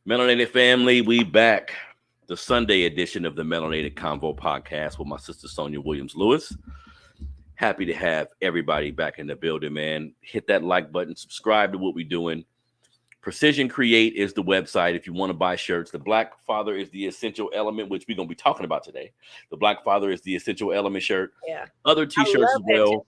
Melanated family, we back. The Sunday edition of the Melanated Convo podcast with my sister Sonia Williams-Lewis. Happy to have everybody back in the building, man. Hit that like button, subscribe to what we're doing. Precision Create is the website if you want to buy shirts. The Black Father is the essential element, which we're going to be talking about today. The Black Father is the essential element shirt. Yeah. Other t-shirts as well.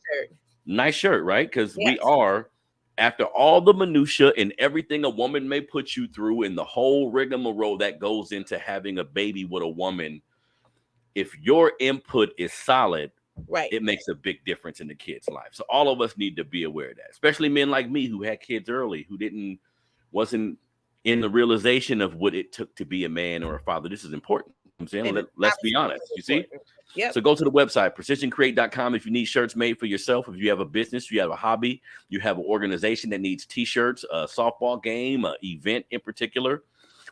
Nice shirt, right? Because we are, after all the minutia and everything a woman may put you through and the whole rigmarole that goes into having a baby with a woman, if your input is solid, right, it makes a big difference in the kid's life. So all of us need to be aware of that, especially men like me who had kids early, who wasn't in the realization of what it took to be a man or a father. This is important. I'm saying, let's be honest. You see? Yep. So go to the website, precisioncreate.com, if you need shirts made for yourself. If you have a business, you have a hobby, you have an organization that needs t-shirts, a softball game, an event in particular,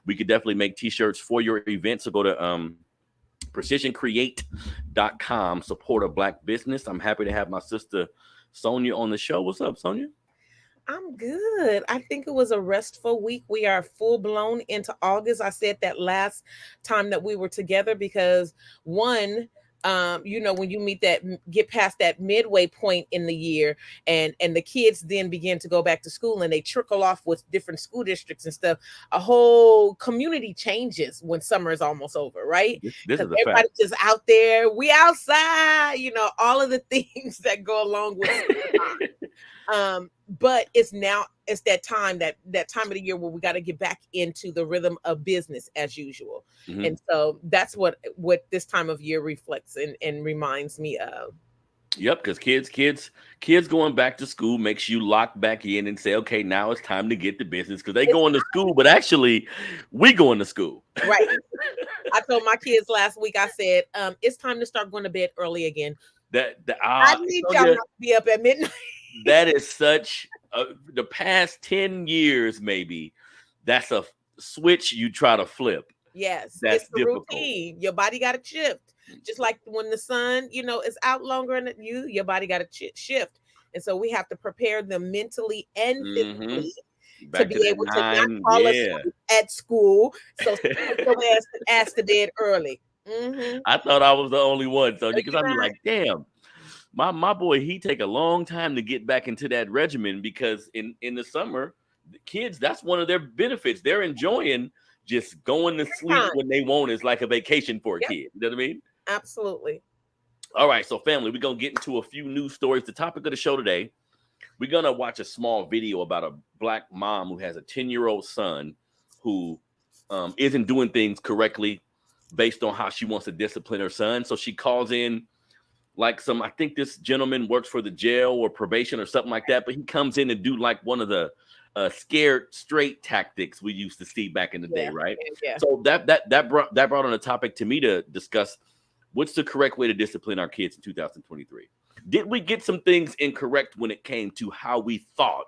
we could definitely make t-shirts for your event. So go to precisioncreate.com, support a Black business. I'm happy to have my sister Sonia on the show. What's up, Sonia? I'm good. I think it was a restful week. We are full blown into August. I said that last time that we were together because when you get past that midway point in the year and the kids then begin to go back to school and they trickle off with different school districts and stuff, a whole community changes when summer is almost over, right? This is everybody's just out there, we outside, all of the things that go along with it. But it's that time that time of the year where we got to get back into the rhythm of business as usual. Mm-hmm. And so that's what this time of year reflects and reminds me of. Yep, because kids going back to school makes you lock back in and say, okay, now it's time to get to business, because they going to school, but actually we going to school. Right. I told my kids last week, I said, it's time to start going to bed early again. I need y'all not to be up at midnight. That is such the past 10 years, maybe that's a switch you try to flip. Yes, that's it's the difficult routine. Your body got to shift. Just like when the sun, is out longer and your body got to shift. And so we have to prepare them mentally and physically to be able to not fall asleep at school. So ass to bed early. Mm-hmm. I thought I was the only one, so because I'm like, damn. My boy, he take a long time to get back into that regimen, because in the summer, the kids, that's one of their benefits. They're enjoying just going to sleep when they want. It's like a vacation for a kid. You know what I mean? Absolutely. All right, so family, we're going to get into a few news stories. The topic of the show today, we're going to watch a small video about a Black mom who has a 10-year-old son who isn't doing things correctly based on how she wants to discipline her son. So she calls in I think this gentleman works for the jail or probation or something like that, but he comes in and do like one of the scared straight tactics we used to see back in the day, right? Yeah. So that brought on a topic to me to discuss what's the correct way to discipline our kids in 2023. Did we get some things incorrect when it came to how we thought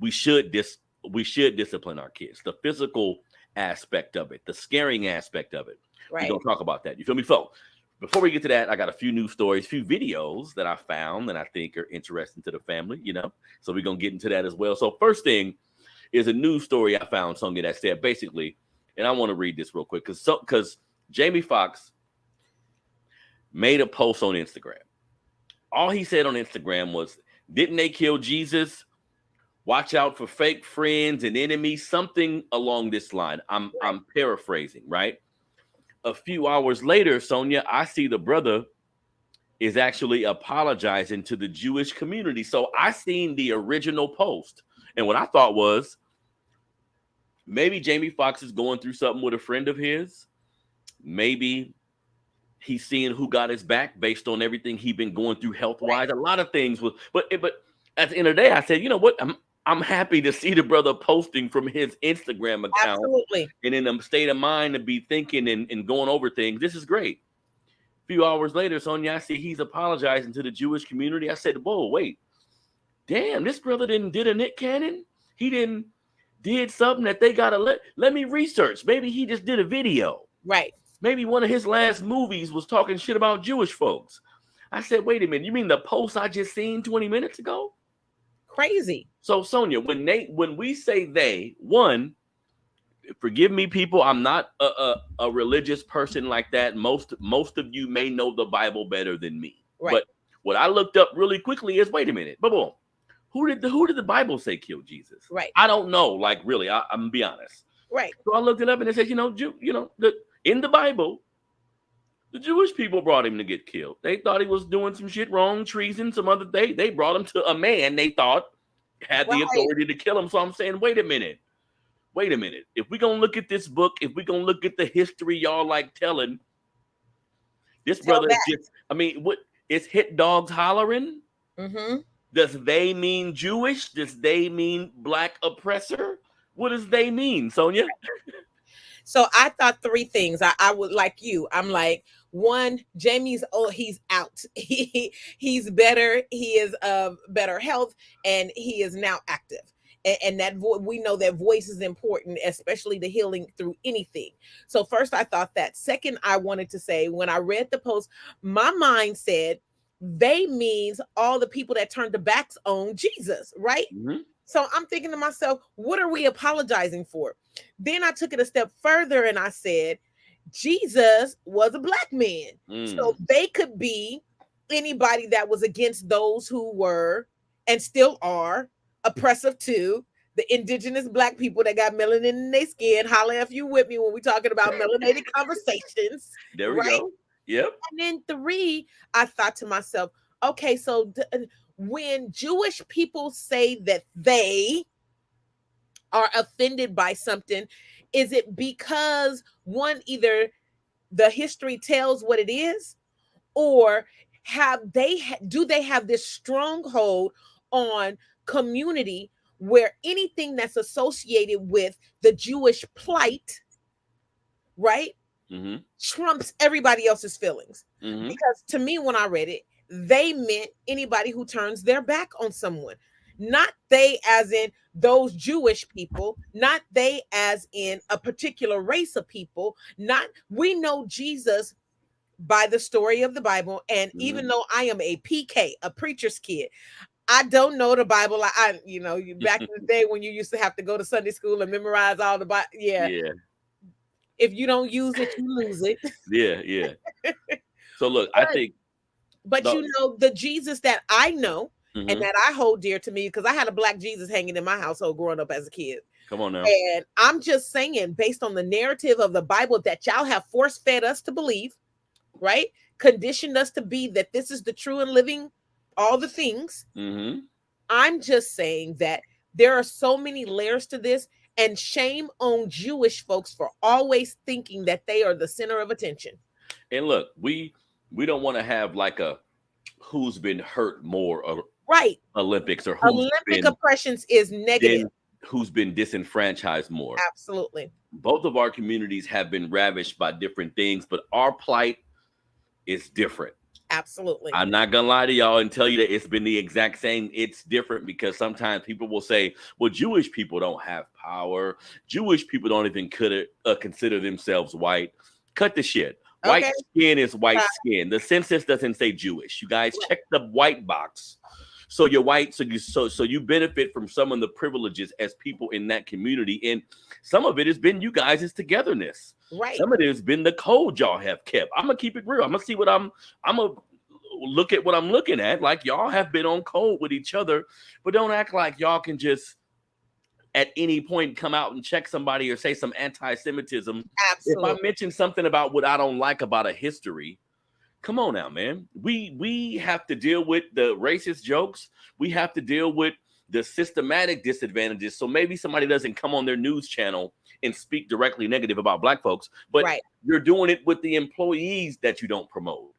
we should discipline our kids? The physical aspect of it, the scaring aspect of it. Right. We're gonna talk about that. You feel me, folks? Before we get to that, I got a few news stories, few videos that I found that I think are interesting to the family, so we're going to get into that as well. So first thing is a news story I found, Sonia, that said basically, and I want to read this real quick, because Jamie Foxx made a post on Instagram. All he said on Instagram was, didn't they kill Jesus? Watch out for fake friends and enemies, something along this line. I'm paraphrasing, right? A few hours later, Sonia, I see the brother is actually apologizing to the Jewish community. So I seen the original post. And what I thought was, maybe Jamie Foxx is going through something with a friend of his. Maybe he's seeing who got his back based on everything he's been going through health-wise. A lot of things. But at the end of the day, I said, you know what? I'm happy to see the brother posting from his Instagram account. Absolutely. And in a state of mind to be thinking and going over things. This is great. A few hours later, Sonia, I see he's apologizing to the Jewish community. I said, whoa, wait. Damn, this brother did a Nick Cannon? He did something that they got to let me research. Maybe he just did a video. Right. Maybe one of his last movies was talking shit about Jewish folks. I said, wait a minute. You mean the post I just seen 20 minutes ago? Crazy. So Sonia, when we say they, one, forgive me, people. I'm not a religious person like that. Most of you may know the Bible better than me. Right. But what I looked up really quickly is, wait a minute, boom, who did the Bible say killed Jesus? Right. I don't know. Like, really, I'm gonna be honest. Right. So I looked it up, and it says, in the Bible, the Jewish people brought him to get killed. They thought he was doing some shit wrong, treason, some other. They brought him to a man they thought had the authority to kill him. So I'm saying, wait a minute. If we're going to look at this book, if we're going to look at the history y'all like telling, this brother is just, what is hit dogs hollering? Mm-hmm. Does they mean Jewish? Does they mean black oppressor? What does they mean, Sonia? So I thought three things. I would like you. I'm like, one, Jamie's he's out. He's better. He is of better health, and he is now active. And that we know that voice is important, especially the healing through anything. So first, I thought that. Second, I wanted to say, when I read the post, my mind said they means all the people that turned their backs on Jesus, right? Mm-hmm. So I'm thinking to myself, what are we apologizing for? Then I took it a step further and I said, Jesus was a black man. So they could be anybody that was against those who were and still are oppressive to the indigenous black people that got melanin in their skin. Holla if you with me when we're talking about melanated conversations. There we go. Yep. And then three, I thought to myself, okay, so when Jewish people say that they are offended by something, is it because one, either the history tells what it is, or do they have this stronghold on community where anything that's associated with the Jewish plight, right, trumps everybody else's feelings? Because to me, when I read it, they meant anybody who turns their back on someone. Not they as in those Jewish people, not they as in a particular race of people. We know Jesus by the story of the Bible. And even though I am a PK, a preacher's kid, I don't know the Bible. Back in the day when you used to have to go to Sunday school and memorize all the Bible. Yeah. If you don't use it, you lose it. Yeah. So look, I think. But the Jesus that I know and that I hold dear to me, because I had a black Jesus hanging in my household growing up as a kid. Come on now. And I'm just saying, based on the narrative of the Bible that y'all have force fed us to believe, right? Conditioned us to be that this is the true and living, all the things. I'm just saying that there are so many layers to this, and shame on Jewish folks for always thinking that they are the center of attention. And look, we don't want to have like a who's been hurt more, or Olympics, or Olympic oppressions is negative. Who's been disenfranchised more. Absolutely. Both of our communities have been ravished by different things, but our plight is different. Absolutely. I'm not gonna lie to y'all and tell you that it's been the exact same. It's different because sometimes people will say, well, Jewish people don't have power. Jewish people don't even consider themselves white. Cut the shit. White skin is white skin. The census doesn't say Jewish. You guys check the white box. So you're white, so you benefit from some of the privileges as people in that community. And some of it has been you guys' togetherness. Right. Some of it has been the code y'all have kept. I'm gonna keep it real. I'm gonna see what I'm gonna look at what I'm looking at. Like, y'all have been on code with each other, but don't act like y'all can just at any point come out and check somebody or say some anti-Semitism. Absolutely. If I mention something about what I don't like about a history, come on now, man. We have to deal with the racist jokes. We have to deal with the systematic disadvantages. So maybe somebody doesn't come on their news channel and speak directly negative about black folks, but you're doing it with the employees that you don't promote.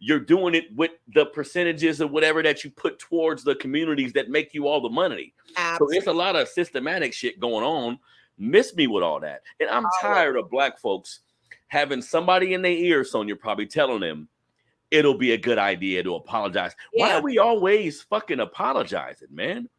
You're doing it with the percentages or whatever that you put towards the communities that make you all the money. Absolutely. So it's a lot of systematic shit going on. Miss me with all that. And I'm tired of black folks having somebody in their ear, Sonia, probably telling them it'll be a good idea to apologize. Yeah. Why are we always fucking apologizing, man?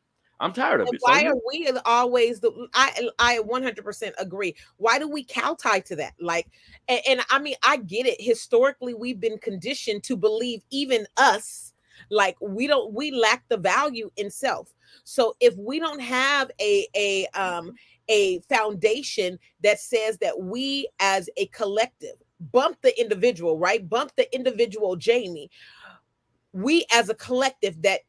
I'm tired of it. Why are we always I 100% agree. Why do we kowtow to that? Like, and I mean, I get it. Historically, we've been conditioned to believe, even us, like we lack the value in self. So if we don't have a a foundation that says that we as a collective bump the individual, right? Bump the individual Jamie. We as a collective that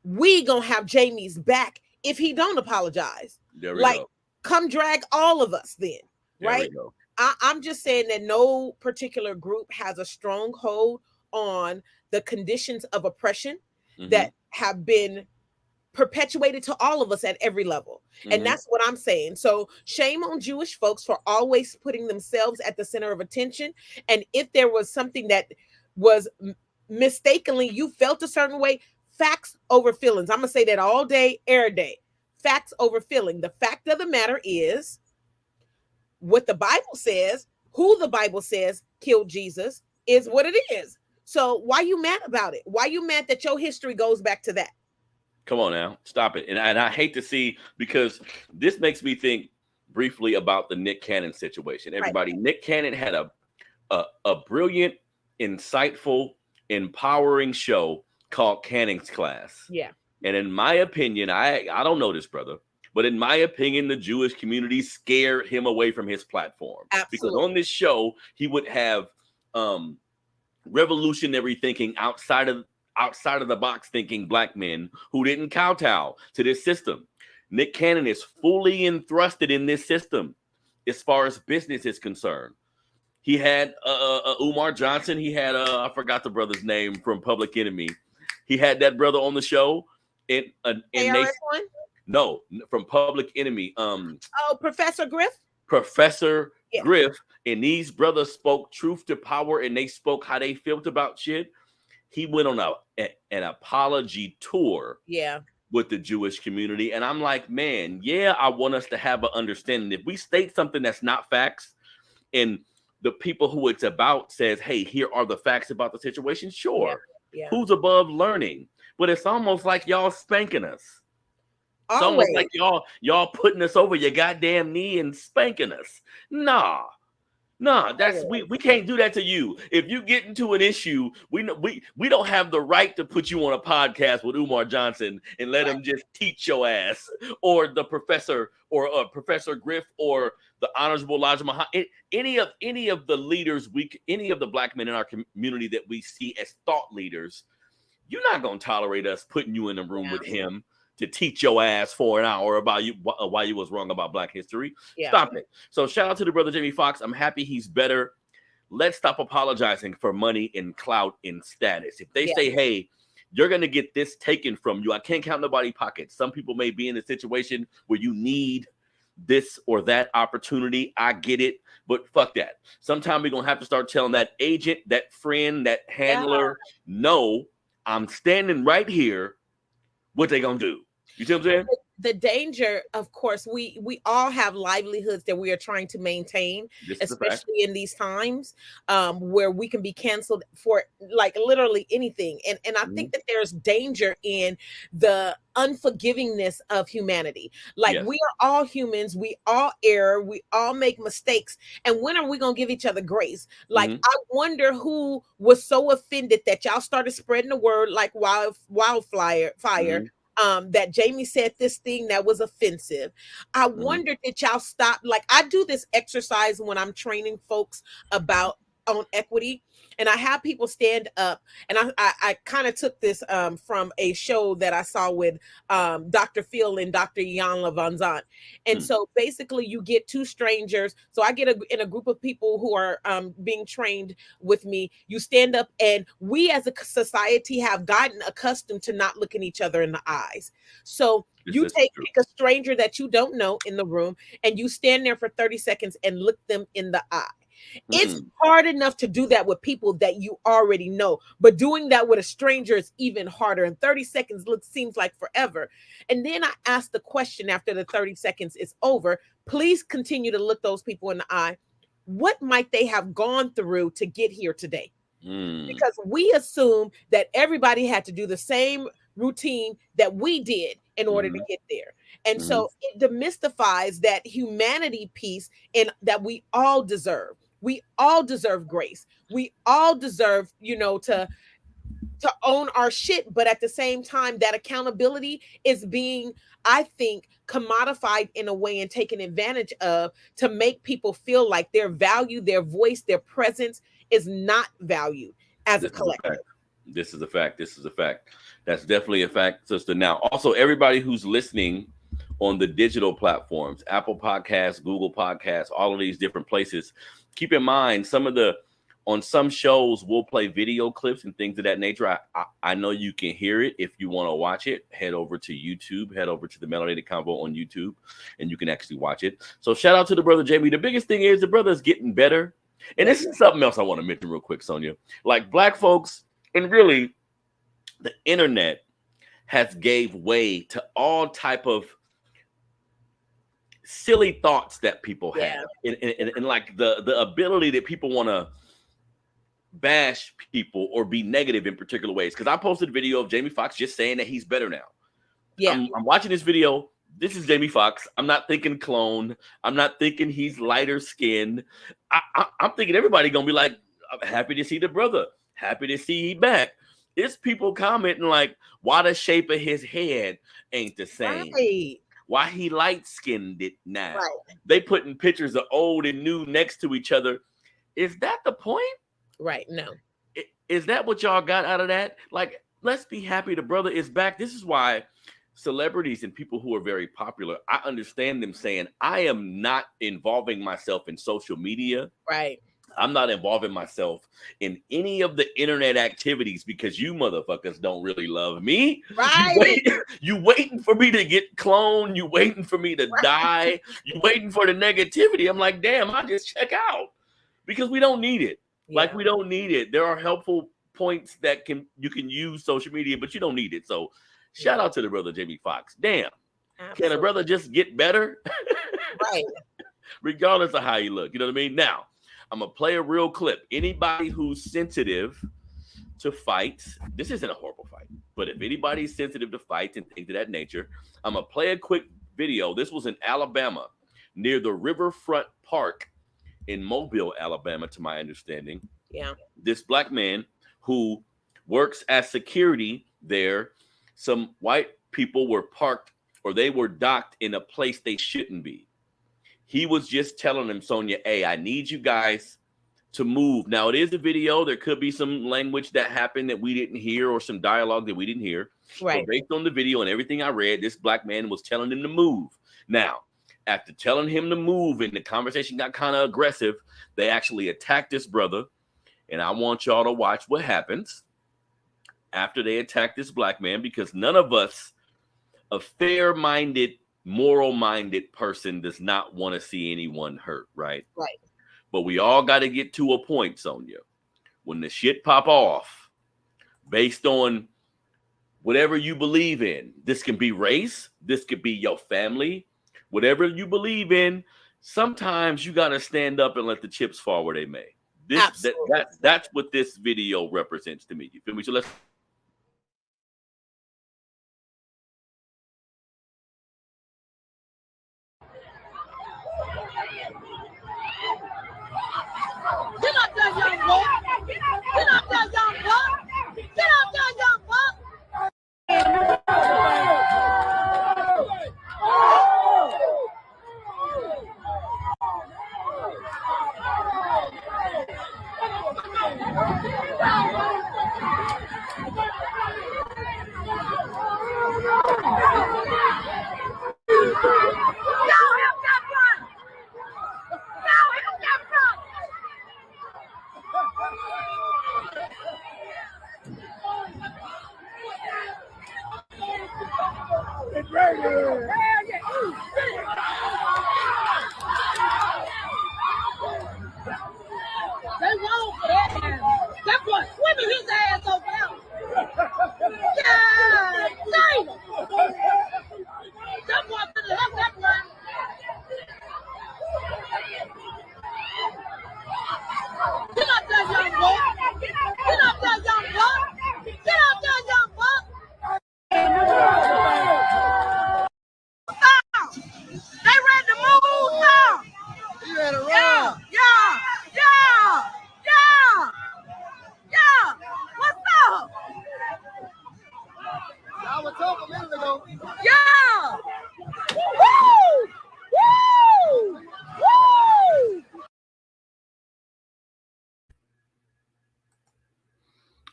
we gonna have Jamie's back if he don't apologize. There we Like, go. come drag all of us then, There we right? go. I'm just saying that no particular group has a strong hold on the conditions of oppression Mm-hmm. that have been perpetuated to all of us at every level. And Mm-hmm. that's what I'm saying. So shame on Jewish folks for always putting themselves at the center of attention. And if there was something that was mistakenly you felt a certain way, facts over feelings. I'm going to say that all day, every day. Facts over feeling. The fact of the matter is what the Bible says, who the Bible says killed Jesus is what it is. So why you mad about it? Why you mad that your history goes back to that? Come on now, stop it. And I hate to see, because this makes me think briefly about the Nick Cannon situation. Everybody, right. Nick Cannon had a brilliant, insightful, empowering show called Cannon's Class. Yeah. And in my opinion, I don't know this brother, but in my opinion, the Jewish community scared him away from his platform. Absolutely. Because on this show, he would have revolutionary thinking outside of the box thinking black men who didn't kowtow to this system. Nick Cannon is fully entrusted in this system as far as business is concerned. He had Umar Johnson. He had I forgot the brother's name from Public Enemy. He had that brother on the show. No, from Public Enemy. Professor Griff. Professor Griff, and these brothers spoke truth to power, and they spoke how they felt about shit. He went on an apology tour with the Jewish community. And I'm like, man, I want us to have an understanding. If we state something that's not facts and the people who it's about says, hey, here are the facts about the situation, sure. Yeah. Who's above learning? But it's almost like y'all spanking us. It's almost like y'all putting us over your goddamn knee and spanking us. Nah, that's we can't do that to you. If you get into an issue, we don't have the right to put you on a podcast with Umar Johnson and let him just teach your ass, or the professor, or Professor Griff, or the Honorable Elijah Muhammad. Any of the leaders, any of the black men in our community that we see as thought leaders, you're not gonna tolerate us putting you in a room with him to teach your ass for an hour about why you was wrong about Black history. Yeah. Stop it. So shout out to the brother Jamie Foxx. I'm happy he's better. Let's stop apologizing for money and clout and status. If they say, hey, you're going to get this taken from you, I can't count nobody's pockets. Some people may be in a situation where you need this or that opportunity. I get it, but fuck that. Sometime we're going to have to start telling that agent, that friend, that handler, no, I'm standing right here. What they going to do? You see what I'm saying? The danger, of course, we all have livelihoods that we are trying to maintain, especially in these times where we can be canceled for like literally anything. And I think that there's danger in the unforgivingness of humanity. Like we are all humans, we all err, we all make mistakes. And when are we going to give each other grace? Like, I wonder who was so offended that y'all started spreading the word like wildfire. That Jamie said this thing that was offensive. I wonder did y'all stop? Like, I do this exercise when I'm training folks about on equity, and I have people stand up, and I kind of took this from a show that I saw with Dr. Phil and Dr. Jan Van Zant. And so basically you get two strangers. So I get in a group of people who are being trained with me. You stand up, and we as a society have gotten accustomed to not looking each other in the eyes. So you pick a stranger that you don't know in the room, and you stand there for 30 seconds and look them in the eye. It's hard enough to do that with people that you already know, but doing that with a stranger is even harder. And 30 seconds seems like forever. And then I ask the question after the 30 seconds is over, please continue to look those people in the eye. What might they have gone through to get here today? Because we assume that everybody had to do the same routine that we did in order to get there. And so it demystifies that humanity piece, and that we all deserve. We all deserve grace. We all deserve, to to own our shit, but at the same time, that accountability is being, I think, commodified in a way and taken advantage of to make people feel like their value, their voice, their presence is not valued as a collective. This is a fact. This is a fact. That's definitely a fact, sister. Now, also, everybody who's listening on the digital platforms, Apple Podcasts, Google Podcasts, all of these different places, keep in mind on some shows we'll play video clips and things of that nature. I know you can hear it. If you want to watch it, head over to YouTube, head over to the Melanated Convo on YouTube, and you can actually watch it. So shout out to the brother Jamie. The biggest thing is the brother is getting better. And this is something else I want to mention real quick, Sonia. Like black folks, and really the internet has gave way to all type of silly thoughts that people have. And like the ability that people want to bash people or be negative in particular ways. Because I posted a video of Jamie Foxx just saying that he's better now. Yeah, I'm watching this video. This is Jamie Foxx. I'm not thinking clone. I'm not thinking he's lighter skinned. I'm thinking everybody gonna be like, I'm happy to see the brother. Happy to see he back. It's people commenting like, why the shape of his head ain't the same. Right. Why he light skinned it now. Right. They putting pictures of old and new next to each other. Is that the point? Right. No. Is that what y'all got out of that? Like, let's be happy the brother is back. This is why celebrities and people who are very popular, I understand them saying, I am not involving myself in social media. Right. I'm not involving myself in any of the internet activities because you motherfuckers don't really love me. Right. You waiting for me to get cloned. You waiting for me to die. You waiting for the negativity. I'm like, damn, I just check out because we don't need it. Yeah. Like, we don't need it. There are helpful points that you can use social media, but you don't need it. So shout out to the brother Jamie Foxx. Damn. Absolutely. Can a brother just get better? Right. Regardless of how you look. You know what I mean? Now, I'm going to play a real clip. Anybody who's sensitive to fights, this isn't a horrible fight, but if anybody's sensitive to fights and things of that nature, I'm going to play a quick video. This was in Alabama near the Riverfront Park in Mobile, Alabama, to my understanding. Yeah. This black man who works as security there, some white people were parked or they were docked in a place they shouldn't be. He was just telling them, Sonia, hey, I need you guys to move. Now, it is a video. There could be some language that happened that we didn't hear or some dialogue that we didn't hear. Right. So based on the video and everything I read, this black man was telling them to move. Now, after telling him to move and the conversation got kind of aggressive, they actually attacked this brother. And I want y'all to watch what happens after they attack this black man, because none of us, a fair-minded, moral-minded person, does not want to see anyone hurt, right? Right. But we all got to get to a point, Sonia, when the shit pop off based on whatever you believe in. This can be race. This could be your family. Whatever you believe in, sometimes you got to stand up and let the chips fall where they may. That's what this video represents to me. You feel me? So let's. Get up there, young boy. Get up there, young boy. Get up there, young boy.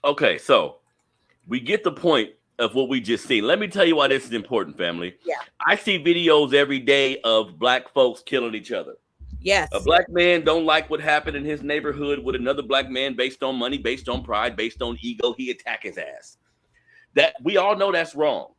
Okay, so we get the point of what we just seen. Let me tell you why this is important, family. Yeah. I see videos every day of black folks killing each other. Yes. A black man don't like what happened in his neighborhood with another black man based on money, based on pride, based on ego. He attack his ass. That we all know that's wrong.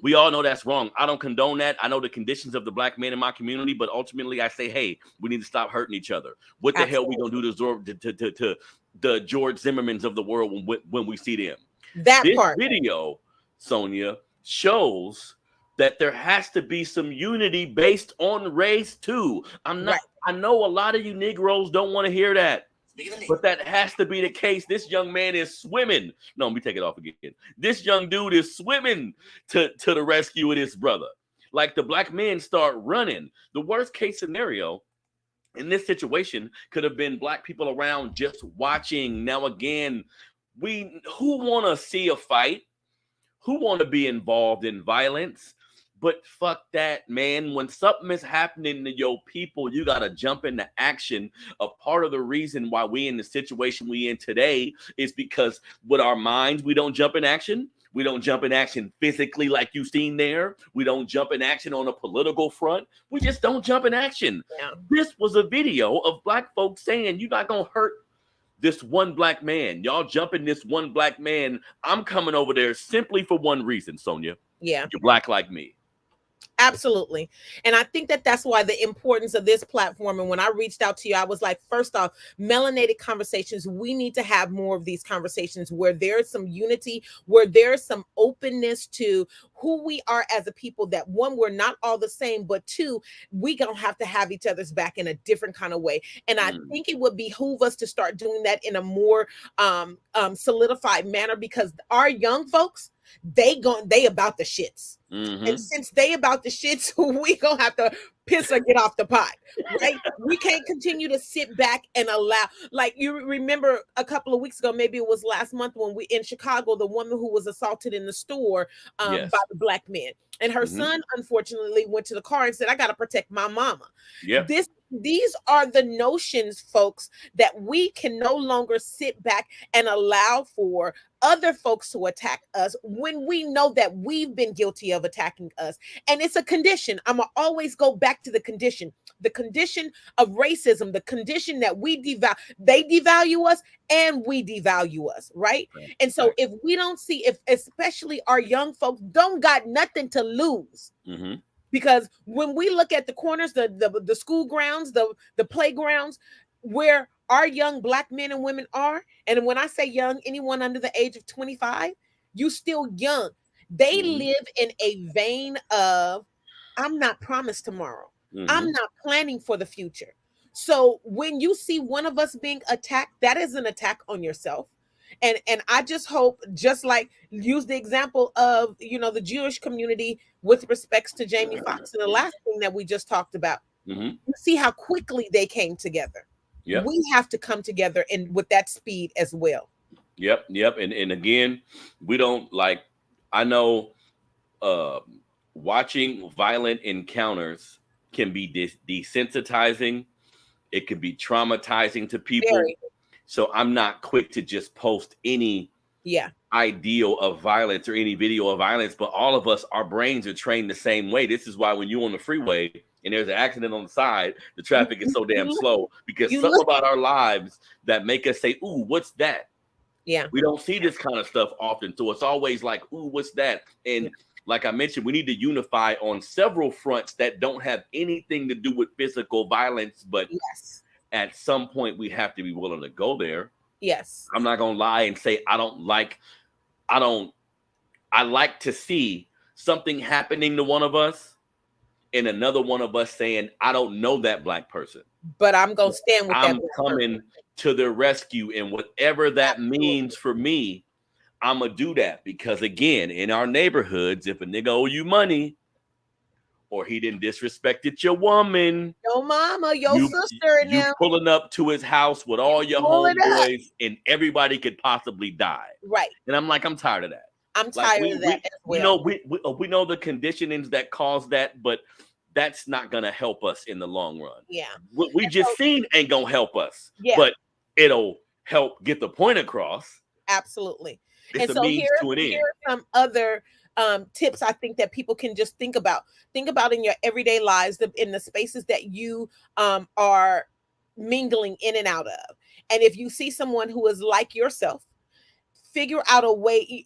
We all know that's wrong. I don't condone that. I know the conditions of the black man in my community, but ultimately I say, hey, we need to stop hurting each other. What the hell we gonna do to the George Zimmermans of the world when we see them? This video, Sonia, shows that there has to be some unity based on race too. I know a lot of you Negroes don't want to hear that. But that has to be the case. This young man is swimming. No, let me take it off again. This young dude is swimming to the rescue of his brother. Like the black men start running. The worst case scenario in this situation could have been black people around just watching. Now, again, who want to see a fight? Who want to be involved in violence? But fuck that, man. When something is happening to your people, you got to jump into action. A part of the reason why we in the situation we in today is because with our minds, we don't jump in action. We don't jump in action physically like you've seen there. We don't jump in action on a political front. We just don't jump in action. Yeah. This was a video of black folks saying, you're not going to hurt this one black man. Y'all jumping this one black man. I'm coming over there simply for one reason, Sonia. Yeah. You're black like me. Absolutely. And I think that that's why the importance of this platform. And when I reached out to you, I was like, first off, melanated conversations. We need to have more of these conversations where there's some unity, where there's some openness to who we are as a people, that one, we're not all the same, but two, we gonna have to have each other's back in a different kind of way. And I think it would behoove us to start doing that in a more solidified manner, because our young folks, they about the shits. And since they about the shits, we gonna have to piss or get off the pot, right? We can't continue to sit back and allow, like, you remember a couple of weeks ago, maybe it was last month, when we in Chicago, the woman who was assaulted in the store by the black man, and her son unfortunately went to the car and said, I gotta protect my mama. These are the notions, folks, that we can no longer sit back and allow for other folks to attack us when we know that we've been guilty of attacking us. And it's a condition. I'm gonna always go back to the condition of racism, the condition that they devalue us and we devalue us, right? And so if we don't see, if especially our young folks don't got nothing to lose. Because when we look at the corners, the school grounds, the playgrounds, where our young black men and women are, and when I say young, anyone under the age of 25, you still young. They live in a vein of, I'm not promised tomorrow. I'm not planning for the future. So when you see one of us being attacked, that is an attack on yourself. And I just hope, just like use the example of, the Jewish community with respects to Jamie Foxx and the last thing that we just talked about. You see how quickly they came together. We have to come together and with that speed as well. Yep. And again, we don't like, I know watching violent encounters can be desensitizing. It can be traumatizing to people. So I'm not quick to just post any ideal of violence or any video of violence, but all of us, our brains are trained the same way. This is why when you're on the freeway and there's an accident on the side, the traffic is so damn slow, because something about our lives that make us say, ooh, what's that? Yeah. We don't see this kind of stuff often. So it's always like, ooh, what's that? And like I mentioned, we need to unify on several fronts that don't have anything to do with physical violence, but at some point we have to be willing to go there. Yes. I'm not going to lie and say, I like to see something happening to one of us and another one of us saying, I don't know that black person, but I'm going to stand with them. I'm coming to their rescue. And whatever that means for me, I'm going to do that. Because again, in our neighborhoods, if a nigga owe you money, or he didn't disrespected your woman, your mama, your sister, and you pulling up to his house with all your homeboys, and everybody could possibly die. Right. And I'm like, I'm tired of that. I'm tired of that as well. We know the conditionings that cause that, but that's not gonna help us in the long run. Yeah. What we just seen ain't gonna help us. Yeah. But it'll help get the point across. Absolutely. It's And a so means to an here end. are some other tips I think that people can just think about. Think about in your everyday lives, in the spaces that you are mingling in and out of. And if you see someone who is like yourself, figure out a way.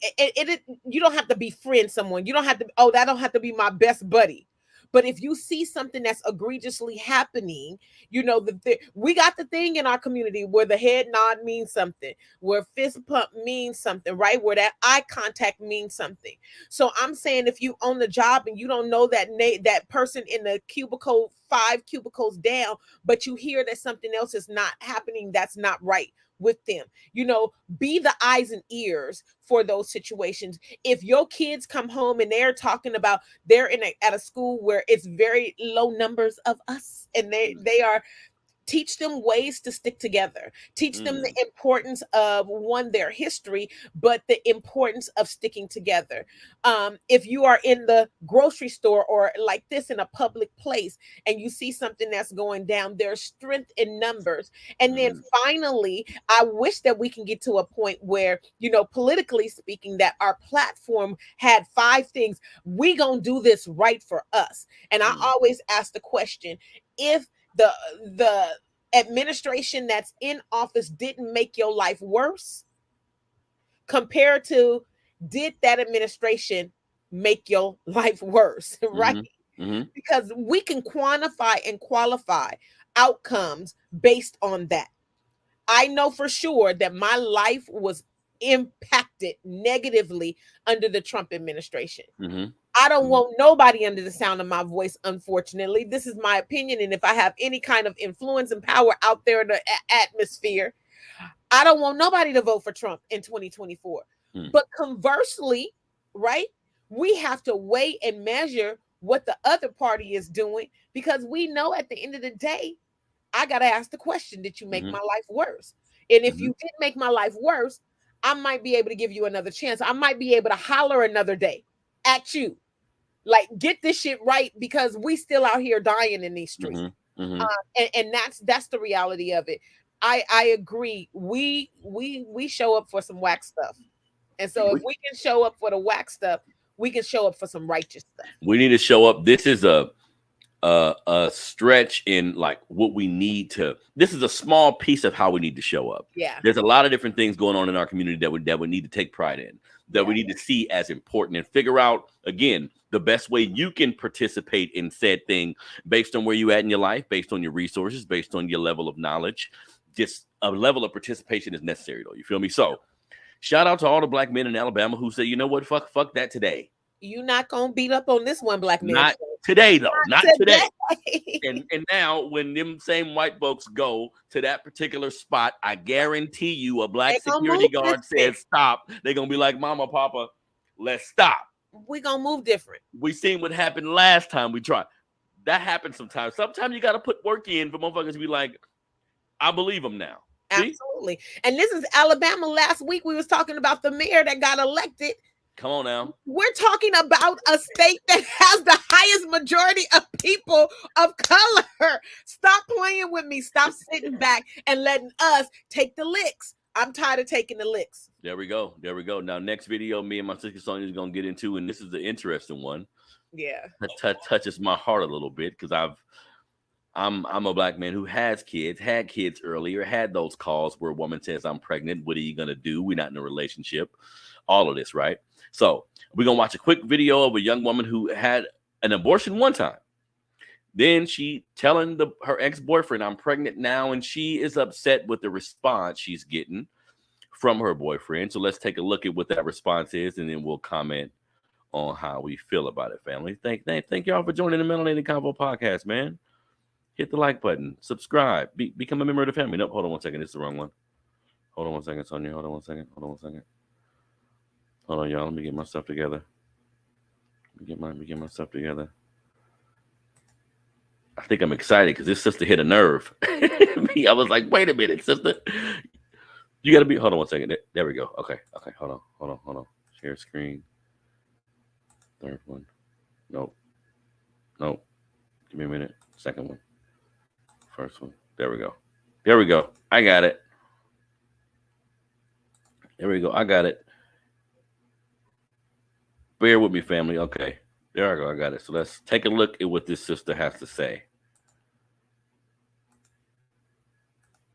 You don't have to befriend someone. You don't have to, oh, that don't have to be my best buddy. But if you see something that's egregiously happening, we got the thing in our community where the head nod means something, where fist pump means something, right? Where that eye contact means something. So I'm saying, if you own the job and you don't know that person in the cubicle 5 cubicles down, but you hear that something else is not happening, that's not right with them, be the eyes and ears for those situations. If your kids come home and they're talking about they're at a school where it's very low numbers of us, and they are, teach them ways to stick together. Teach them the importance of, one, their history, but the importance of sticking together. If you are in the grocery store or like this in a public place and you see something that's going down, there's strength in numbers. And then finally, I wish that we can get to a point where, politically speaking, that our platform had 5 things. We gonna do this right for us. And I always ask the question, if the administration that's in office didn't make your life worse, compared to, did that administration make your life worse, right? Because we can quantify and qualify outcomes based on that. I know for sure that my life was impacted negatively under the Trump administration. I don't want nobody under the sound of my voice, unfortunately. This is my opinion. And if I have any kind of influence and power out there in the atmosphere, I don't want nobody to vote for Trump in 2024. But conversely, right, we have to weigh and measure what the other party is doing, because we know at the end of the day, I got to ask the question, did you make my life worse? And if you did make my life worse, I might be able to give you another chance. I might be able to holler another day at you. Like, get this shit right, because we still out here dying in these streets. And that's the reality of it. I agree. We show up for some whack stuff. And so if we can show up for the whack stuff, we can show up for some righteous stuff. We need to show up. This is a stretch in like what we need to. This is a small piece of how we need to show up. Yeah. There's a lot of different things going on in our community that we need to take pride in, that we need to see as important, and figure out, again, the best way you can participate in said thing based on where you at in your life, based on your resources, based on your level of knowledge. Just a level of participation is necessary, though. You feel me? So shout out to all the black men in Alabama who say, you know what, fuck that today. You're not gonna beat up on this one black man. Not today, though. Not today. And now when them same white folks go to that particular spot, I guarantee you a black security guard says stop. They're gonna be like, Mama, Papa, let's stop. We're gonna move different. We seen what happened last time we tried. That happens sometimes. Sometimes you gotta put work in for motherfuckers to be like, I believe them now. Absolutely. See? And this is Alabama. Last week we was talking about the mayor that got elected. Come on now. We're talking about a state that has the highest majority of people of color. Stop playing with me. Stop sitting back and letting us take the licks. I'm tired of taking the licks. There we go. There we go. Now, next video, me and my sister Sonia is going to get into, and this is the interesting one. Yeah. That touches my heart a little bit, because I'm a black man who has kids, had kids earlier, had those calls where a woman says, I'm pregnant. What are you going to do? We're not in a relationship. All of this, right? So we're going to watch a quick video of a young woman who had an abortion one time. Then she telling her ex-boyfriend, I'm pregnant now, and she is upset with the response she's getting from her boyfriend. So let's take a look at what that response is, and then we'll comment on how we feel about it, family. Thank y'all for joining the Melanated Convo podcast, man. Hit the like button, subscribe, become a member of the family. Nope, hold on one second. It's the wrong one. Hold on one second, Sonia. Hold on one second. Hold on, y'all. Let me get my stuff together. Let me get my stuff together. I think I'm excited because this sister hit a nerve. I was like, wait a minute, sister. You got to be. Hold on one second. There we go. Okay. Hold on. Share screen. Third one. Nope. Give me a minute. Second one. First one. There we go. I got it. There we go. I got it. Bear with me, family. Okay. There I go. I got it. So let's take a look at what this sister has to say.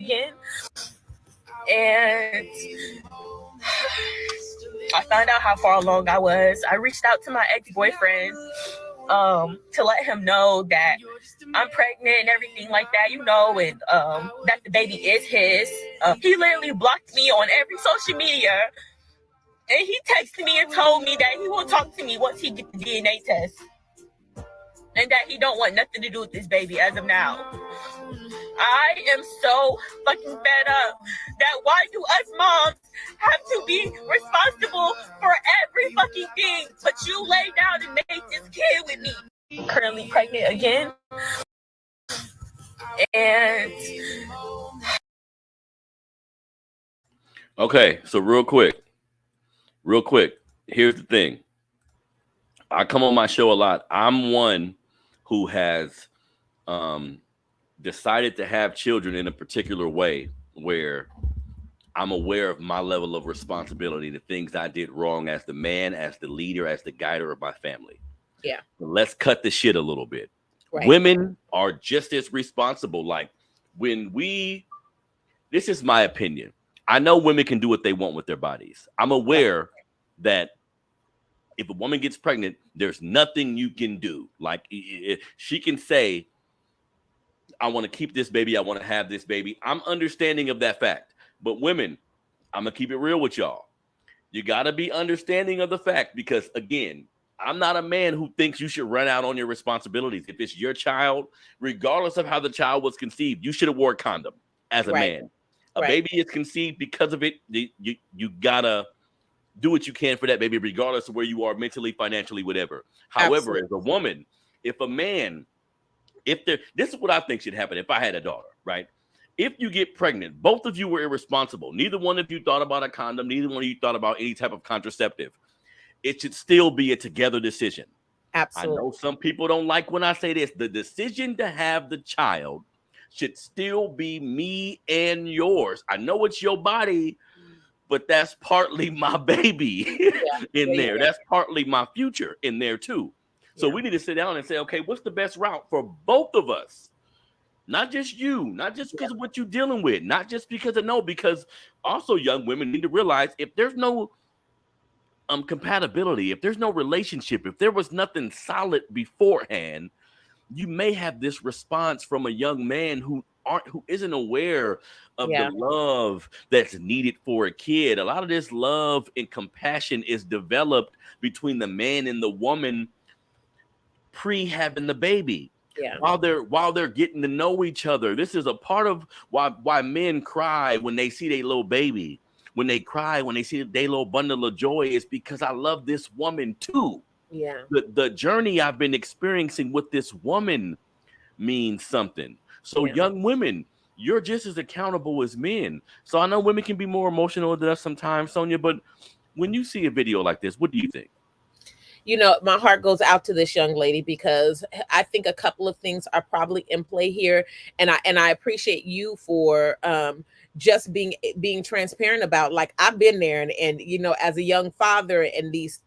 Again, and I found out how far along I was. I reached out to my ex-boyfriend to let him know that I'm pregnant and everything like that, and that the baby is his. He literally blocked me on every social media, and he texted me and told me that he will talk to me once he gets the DNA test, and that he don't want nothing to do with this baby as of now. I am so fucking fed up that why do us moms have to be responsible for every fucking thing, but you lay down and made this kid with me. Currently pregnant again. And Okay, so real quick, here's the thing. I come on my show a lot. I'm one who has decided to have children in a particular way where I'm aware of my level of responsibility, the things I did wrong as the man, as the leader, as the guider of my family. Yeah. But let's cut the shit a little bit. Right. Women are just as responsible. Like this is my opinion. I know women can do what they want with their bodies. I'm aware that if a woman gets pregnant, there's nothing you can do. Like she can say, I want to keep this baby. I want to have this baby. I'm understanding of that fact. But women, I'm going to keep it real with y'all. You got to be understanding of the fact because, again, I'm not a man who thinks you should run out on your responsibilities. If it's your child, regardless of how the child was conceived, you should have wore a condom as a man. A baby is conceived because of it. You got to do what you can for that baby, regardless of where you are mentally, financially, whatever. However, as a woman, if a man... this is what I think should happen if I had a daughter, right? If you get pregnant, both of you were irresponsible. Neither one of you thought about a condom. Neither one of you thought about any type of contraceptive. It should still be a together decision. Absolutely. I know some people don't like when I say this. The decision to have the child should still be me and yours. I know it's your body, but that's partly my baby in there. That's partly my future in there too. So we need to sit down and say, okay, what's the best route for both of us? Not just you, not just because of what you're dealing with, not just because because also young women need to realize if there's no compatibility, if there's no relationship, if there was nothing solid beforehand, you may have this response from a young man who isn't aware of the love that's needed for a kid. A lot of this love and compassion is developed between the man and the woman pre-having the baby. While they're getting to know each other. This is a part of why men cry when they see their little baby. When they cry when they see their little bundle of joy, is because I love this woman too. Yeah. The journey I've been experiencing with this woman means something. So young women, you're just as accountable as men. So I know women can be more emotional than us sometimes, Sonia, but when you see a video like this, what do you think? My heart goes out to this young lady because I think a couple of things are probably in play here. And I appreciate you for just being transparent about, like, I've been there and as a young father and these,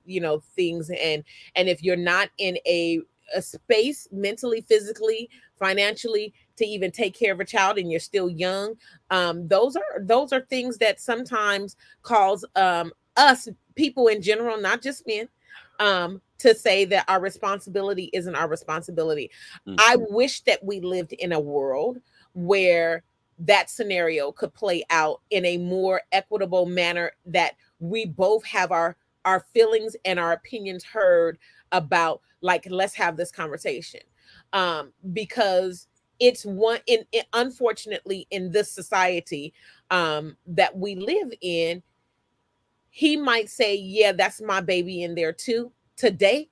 things. And if you're not in a space mentally, physically, financially to even take care of a child and you're still young, those are things that sometimes cause us people in general, not just men, to say that our responsibility isn't our responsibility. Mm-hmm. I wish that we lived in a world where that scenario could play out in a more equitable manner, that we both have our feelings and our opinions heard about, like, let's have this conversation. Because it's unfortunately in this society that we live in, he might say, yeah, that's my baby in there too today.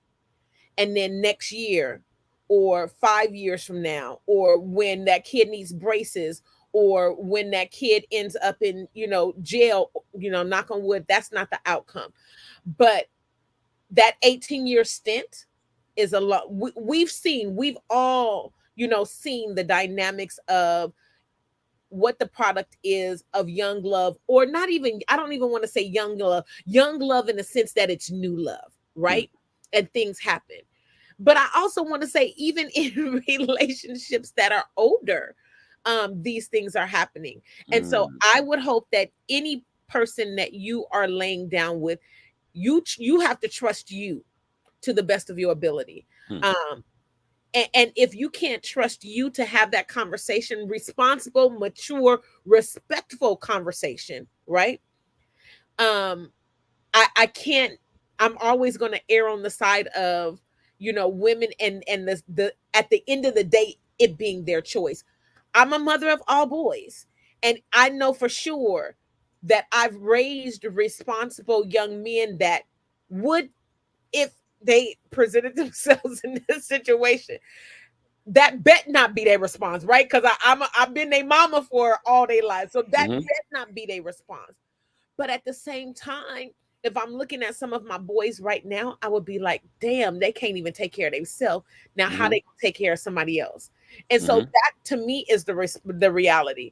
And then next year or 5 years from now, or when that kid needs braces, or when that kid ends up in, jail, knock on wood, that's not the outcome. But that 18-year stint is a lot. We've all, seen the dynamics of what the product is of young love, or not even, I don't even want to say young love in the sense that it's new love, right? And things happen. But I also want to say, even in relationships that are older, these things are happening. And so I would hope that any person that you are laying down with, you have to trust you to the best of your ability. And if you can't trust you to have that conversation, responsible, mature, respectful conversation, right? I can't, I'm always going to err on the side of, women and the at the end of the day, it being their choice. I'm a mother of all boys, and I know for sure that I've raised responsible young men that would, if they presented themselves in this situation, that bet not be their response, right? Because I've been their mama for all their lives, so that bet not be their response. But at the same time, if I'm looking at some of my boys right now, I would be like, damn, they can't even take care of themselves. Now, how they take care of somebody else? And so that to me is the reality.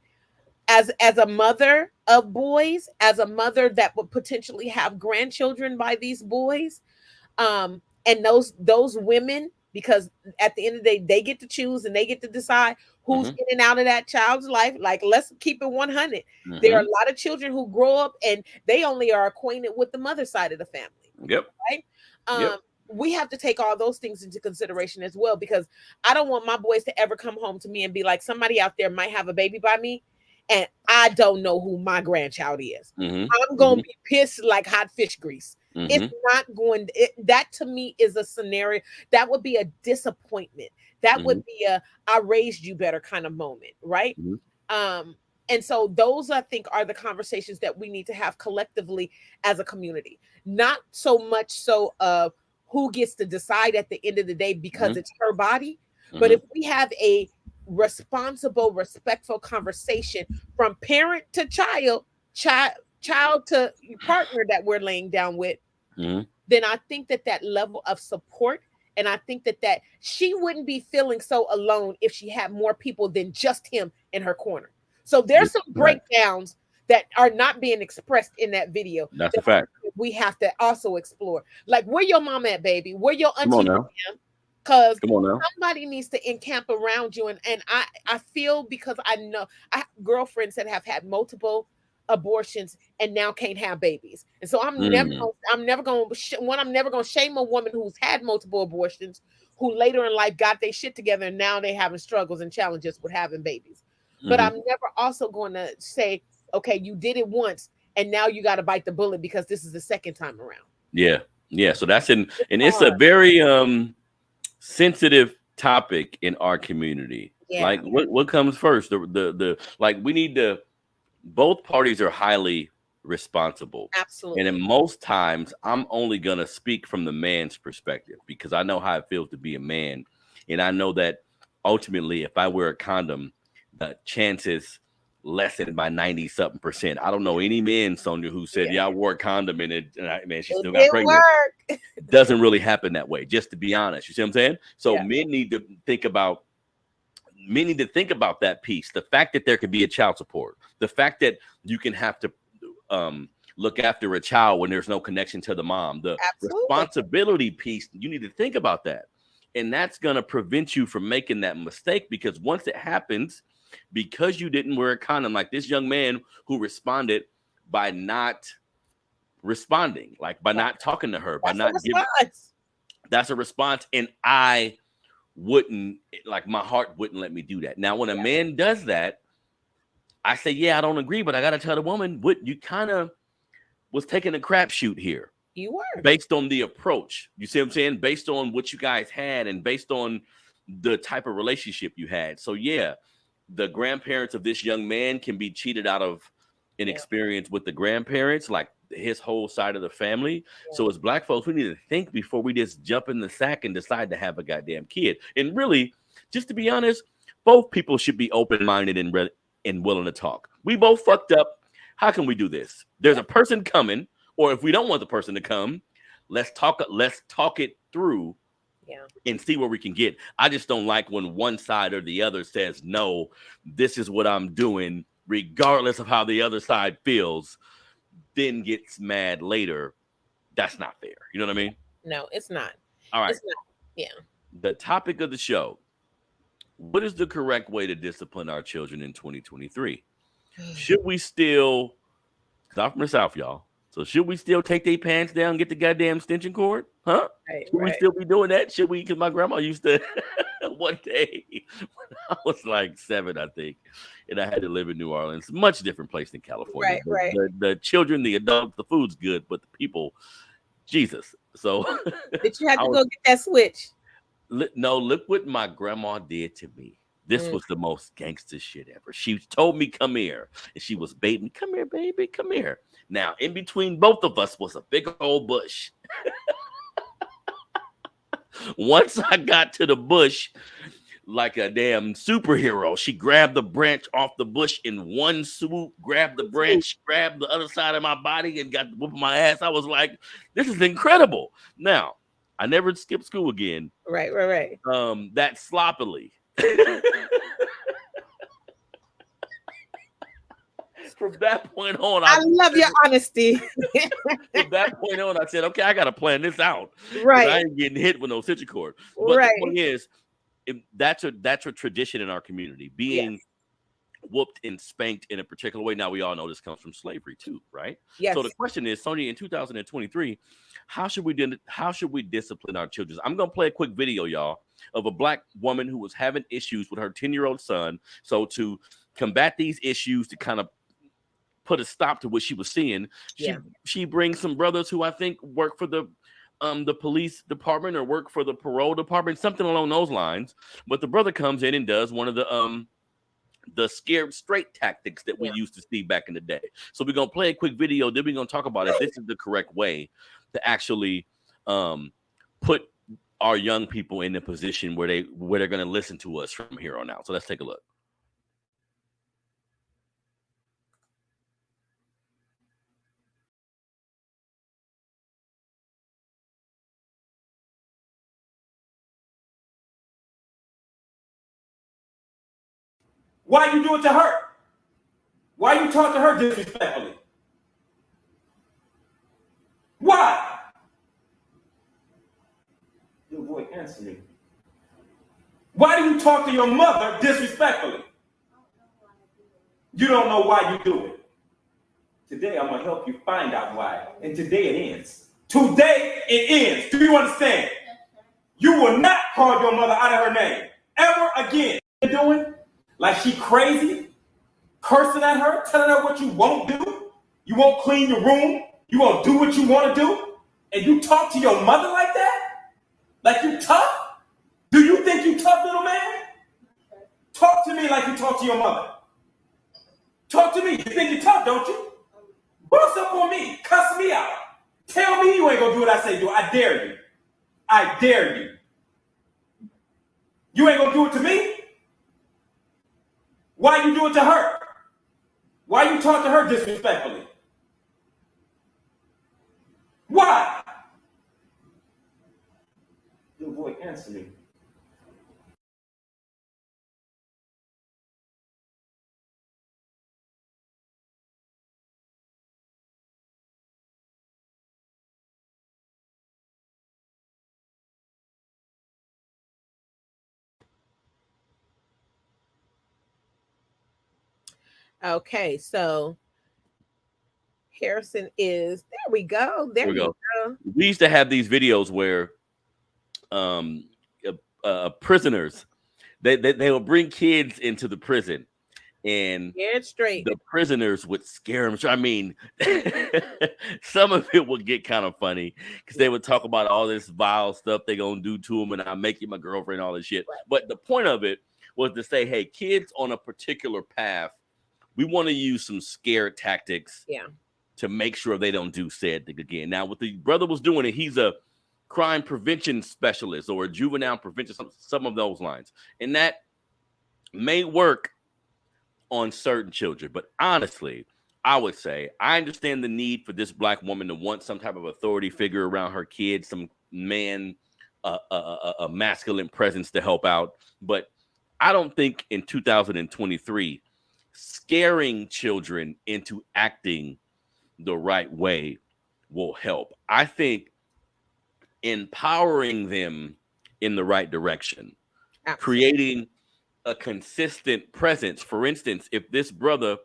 As a mother of boys, as a mother that would potentially have grandchildren by these boys, and those women, because at the end of the day, they get to choose and they get to decide who's in and out of that child's life. Like, let's keep it 100. There are a lot of children who grow up and they only are acquainted with the mother side of the family. Right? We have to take all those things into consideration as well, because I don't want my boys to ever come home to me and be like, somebody out there might have a baby by me and I don't know who my grandchild is. I'm going to be pissed like hot fish grease. It's not going, that to me is a scenario that would be a disappointment. That would be a, I raised you better kind of moment. Right. And so those, I think, are the conversations that we need to have collectively as a community, not so much so of who gets to decide at the end of the day, because it's her body. But if we have a responsible, respectful conversation from parent to child to partner that we're laying down with, then I think that level of support, and I think that she wouldn't be feeling so alone if she had more people than just him in her corner. So there's some breakdowns that are not being expressed in that video. That's a fact. We have to also explore. Like, where your mom at, baby? Where your auntie? Because somebody needs to encamp around you. And I feel, because I know I have girlfriends that have had multiple abortions and now can't have babies. And so I'm never going to shame a woman who's had multiple abortions, who later in life got their shit together and now they having struggles and challenges with having babies. But I'm never also going to say, okay, you did it once and now you got to bite the bullet because this is the second time around. Yeah. So that's it's a very sensitive topic in our community. Like, what comes first? The like, we need to, both parties are highly responsible. Absolutely. And in most times, I'm only gonna speak from the man's perspective, because I know how it feels to be a man, and I know that ultimately, if I wear a condom, the chances lessened by 90-something%. I don't know any men, Sonia, who said, I wore a condom and she still got pregnant. It doesn't really happen that way, just to be honest. You see what I'm saying? So men need to think about that piece. The fact that there could be a child support, the fact that you can have to look after a child when there's no connection to the mom, the responsibility piece, you need to think about that. And that's going to prevent you from making that mistake, because once it happens, because you didn't wear a condom, like this young man who responded by not responding, like by not talking to her, by not giving, that's a response. And I wouldn't, like, my heart wouldn't let me do that. Now, when a man does that, I say, I don't agree, but I got to tell the woman, what you kind of was taking a crapshoot here. You were. Based on the approach. You see what I'm saying? Based on what you guys had and based on the type of relationship you had. So, the grandparents of this young man can be cheated out of an experience with the grandparents, like his whole side of the family. So as Black folks, we need to think before we just jump in the sack and decide to have a goddamn kid. And really, just to be honest, both people should be open-minded and willing to talk. We both fucked up. How can we do this? There's a person coming, or if we don't want the person to come, let's talk it through and see where we can get. I just don't like when one side or the other says, no, this is what I'm doing, regardless of how the other side feels, then gets mad later. That's not fair. You know what I mean? No, it's not. All right. It's not. Yeah. The topic of the show: what is the correct way to discipline our children in 2023? Should we still, because I'm from the South, y'all, so should we still take their pants down and get the goddamn extension cord? Huh? Should we still be doing that? Should we? Because my grandma used to, one day, when I was like 7, I think, and I had to live in New Orleans, much different place than California. Right. The children, the adults, the food's good, but the people, Jesus. So did you have to go get that switch? No, look what my grandma did to me. This was the most gangster shit ever. She told me, come here. And she was baiting me, come here, baby, come here. Now, in between both of us was a big old bush. Once I got to the bush, like a damn superhero, she grabbed the branch off the bush in one swoop, grabbed the branch, grabbed the other side of my body, and got whooping my ass. I was like, this is incredible. Now, I never skipped school again. Right. That sloppily. From that point on, I love your honesty. From that point on, I said, okay, I got to plan this out. Right. I ain't getting hit with no citrus cord. But the point is, that's a tradition in our community, being whooped and spanked in a particular way. Now, we all know this comes from slavery too, right? Yes. So the question is, Sonia, in 2023, how should we discipline our children? I'm going to play a quick video, y'all, of a black woman who was having issues with her 10-year-old son. So to combat these issues, to kind of put a stop to what she was seeing, she brings some brothers who I think work for the police department or work for the parole department, something along those lines. But the brother comes in and does one of the scared straight tactics that we used to see back in the day. So we're going to play a quick video. Then we're going to talk about if this is the correct way to actually put our young people in a position where they're going to listen to us from here on out. So let's take a look. Why you do it to her? Why you talk to her disrespectfully? Why? Little boy, answer me. Why do you talk to your mother disrespectfully? You don't know why you do it. Today I'm going to help you find out why. And today it ends. Today it ends. Do you understand? You will not call your mother out of her name ever again. What you're doing? Like she crazy, cursing at her, telling her what you won't do. You won't clean your room. You won't do what you want to do. And you talk to your mother like that? Like you tough? Do you think you tough, little man? Talk to me like you talk to your mother. Talk to me. You think you're tough, don't you? Bust up on me. Cuss me out. Tell me you ain't going to do what I say do. I dare you. I dare you. You ain't going to do it to me? Why you do it to her? Why you talk to her disrespectfully? Why? Little boy, answer me. Okay, so Harrison is there. We go. There we go. We used to have these videos where prisoners they would bring kids into the prison, and the prisoners would scare them. I mean, some of it would get kind of funny because they would talk about all this vile stuff they're gonna do to them, and I'll make you my girlfriend, all this shit. Right. But the point of it was to say, hey, kids on a particular path, we want to use some scare tactics to make sure they don't do said thing again. Now, what the brother was doing, and he's a crime prevention specialist or a juvenile prevention, some of those lines. And that may work on certain children. But honestly, I would say I understand the need for this black woman to want some type of authority figure around her kids, some man a masculine presence to help out. But I don't think in 2023, scaring children into acting the right way will help. I think empowering them in the right direction, creating a consistent presence. For instance, if this brother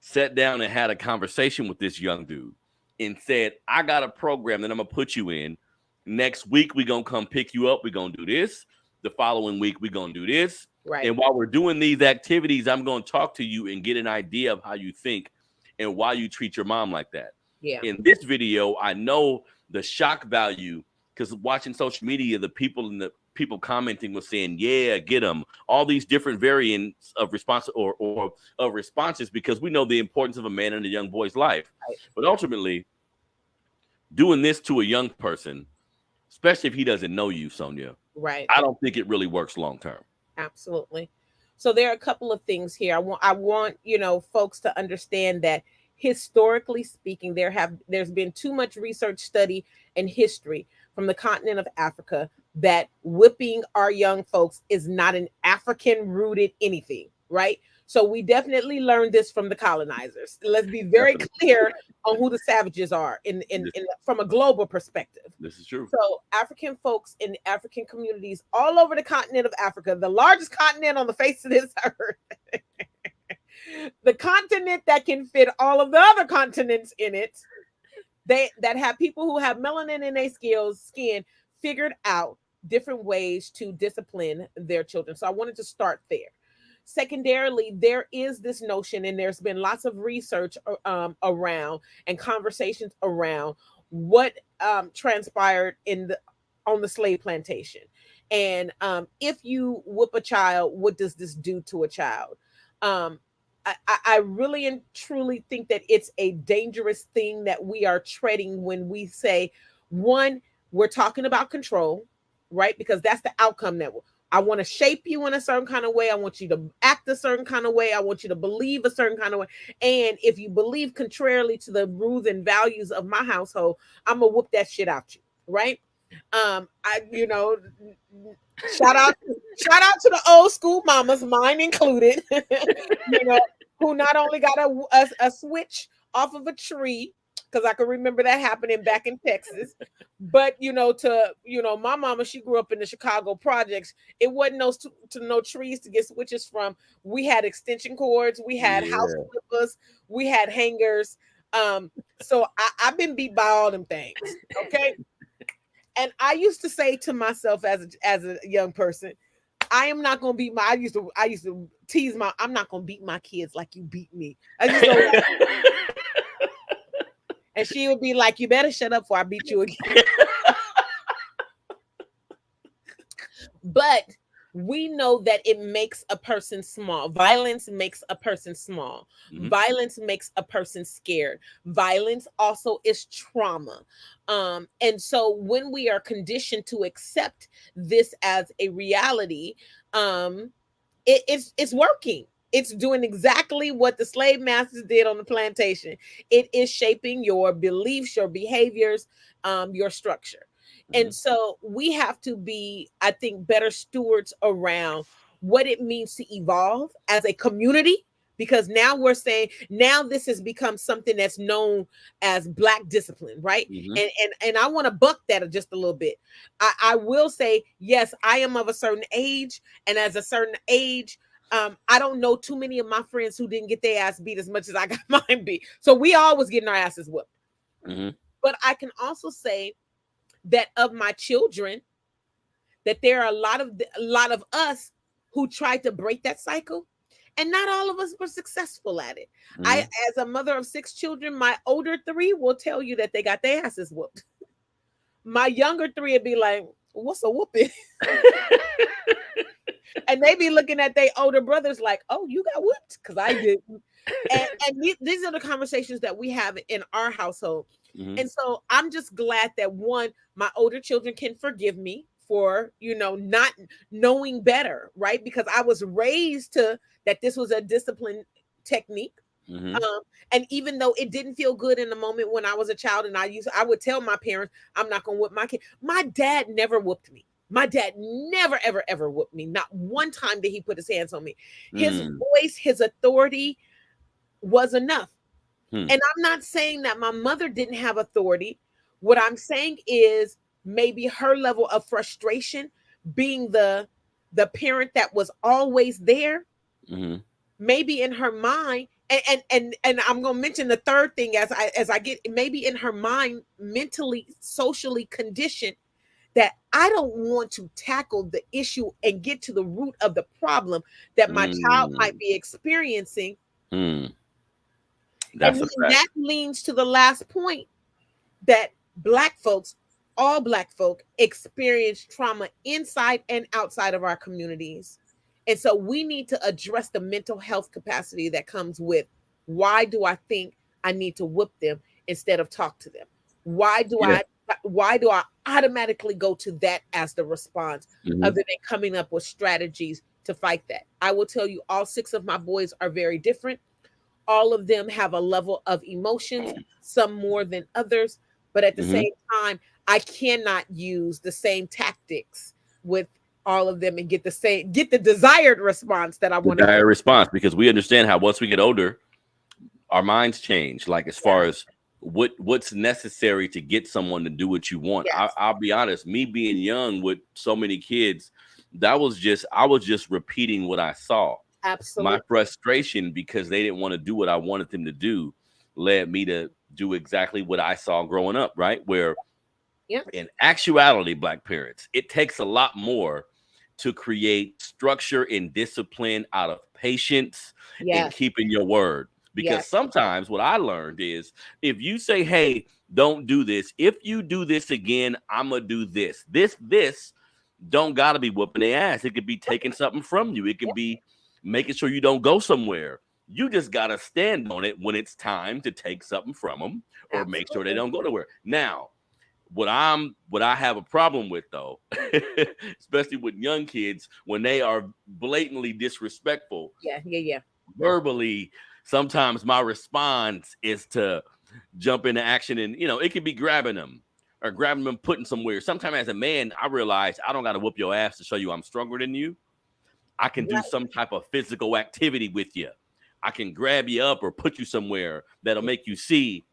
sat down and had a conversation with this young dude and said, I got a program that I'm going to put you in. Next week, we're going to come pick you up. We're going to do this. The following week, we're going to do this. Right. And while we're doing these activities, I'm going to talk to you and get an idea of how you think and why you treat your mom like that. Yeah. In this video, I know the shock value, because watching social media, the people commenting was saying, yeah, get them. All these different variants of response or of responses, because we know the importance of a man in a young boy's life. Right. But ultimately, doing this to a young person, especially if he doesn't know you, Sonia, right, I don't think it really works long term. Absolutely. So there are a couple of things here. I want folks to understand that historically speaking, there's been too much research, study, and history from the continent of Africa that whipping our young folks is not an African rooted anything, right? So we definitely learned this from the colonizers. Let's be very clear on who the savages are from a global perspective. This is true. So African folks in African communities all over the continent of Africa, the largest continent on the face of this earth, the continent that can fit all of the other continents in it, that have people who have melanin in their skin figured out different ways to discipline their children. So I wanted to start there. Secondarily, there is this notion, and there's been lots of research around and conversations around what transpired on the slave plantation. And if you whoop a child, what does this do to a child? I really and truly think that it's a dangerous thing that we are treading when we say, one, we're talking about control, right? Because that's the outcome that I want to shape you in a certain kind of way. I want you to act a certain kind of way. I want you to believe a certain kind of way. And if you believe contrarily to the rules and values of my household, I'm gonna whoop that shit out you, right? Shout out to the old school mamas, mine included, who not only got a switch off of a tree, because I can remember that happening back in Texas. But my mama, she grew up in the Chicago projects. It wasn't no trees to get switches from. We had extension cords, we had house flippers, we had hangers. So I've been beat by all them things. Okay. And I used to say to myself as a young person, I am not gonna beat I used to tease I'm not gonna beat my kids like you beat me. And she would be like, you better shut up before I beat you again. But we know that it makes a person small. Violence makes a person small. Mm-hmm. Violence makes a person scared. Violence also is trauma. And so when we are conditioned to accept this as a reality, it's working. It's doing exactly what the slave masters did on the plantation. It is shaping your beliefs, your behaviors, your structure. Mm-hmm. And so we have to be, I think, better stewards around what it means to evolve as a community, because now we're saying, now this has become something that's known as Black discipline, right? Mm-hmm. And I want to buck that just a little bit. I will say, yes, I am of a certain age, and as a certain age, I don't know too many of my friends who didn't get their ass beat as much as I got mine beat. So we all was getting our asses whooped. Mm-hmm. But I can also say that of my children, that there are a lot of us who tried to break that cycle, and not all of us were successful at it. Mm-hmm. I, as a mother of 6 children, my older 3 will tell you that they got their asses whooped. My younger 3 would be like, what's a whooping? And they be looking at their older brothers like, oh, you got whooped? Because I didn't. And these are the conversations that we have in our household. Mm-hmm. And so I'm just glad that, one, my older children can forgive me for, not knowing better, right? Because I was raised that this was a discipline technique. Mm-hmm. And even though it didn't feel good in the moment when I was a child, and I would tell my parents, I'm not going to whip my kid. My dad never whooped me. My dad never, ever, ever whooped me. Not one time did he put his hands on me. His Mm. voice, his authority was enough. Hmm. And I'm not saying that my mother didn't have authority. What I'm saying is maybe her level of frustration, being the parent that was always there, Mm-hmm. maybe in her mind, and I'm gonna mention the third thing as I get, maybe in her mind, mentally, socially conditioned, that I don't want to tackle the issue and get to the root of the problem that my child might be experiencing. Mm. And That's a then fact. that leans to the last point, that Black folks, all Black folk, experience trauma inside and outside of our communities. And so we need to address the mental health capacity that comes with, why do I think I need to whoop them instead of talk to them? Why do I automatically go to that as the response, Mhm. other than coming up with strategies to fight that? I will tell you, all 6 of my boys are very different. All of them have a level of emotions, some more than others, but at the Mhm. same time, I cannot use the same tactics with all of them and get the desired response that I The want to dire get. response, because we understand how once we get older, our minds change. Like as far as what's necessary to get someone to do what you want. Yes. I'll be honest, me being young with so many kids, I was just repeating what I saw. Absolutely. My frustration because they didn't want to do what I wanted them to do led me to do exactly what I saw growing up, right? Where in actuality, Black parents, it takes a lot more to create structure and discipline out of patience and keeping your word. Because sometimes what I learned is, if you say, hey, don't do this, if you do this again, I'm gonna do this. This don't gotta be whooping their ass. It could be taking something from you. It could be making sure you don't go somewhere. You just gotta stand on it when it's time to take something from them, or make sure they don't go nowhere. Now, what I have a problem with, though, especially with young kids, when they are blatantly disrespectful, verbally, sometimes my response is to jump into action, and it could be grabbing them or grabbing them, putting somewhere. Sometimes as a man, I realize I don't got to whoop your ass to show you I'm stronger than you. I can do some type of physical activity with you. I can grab you up or put you somewhere that'll make you see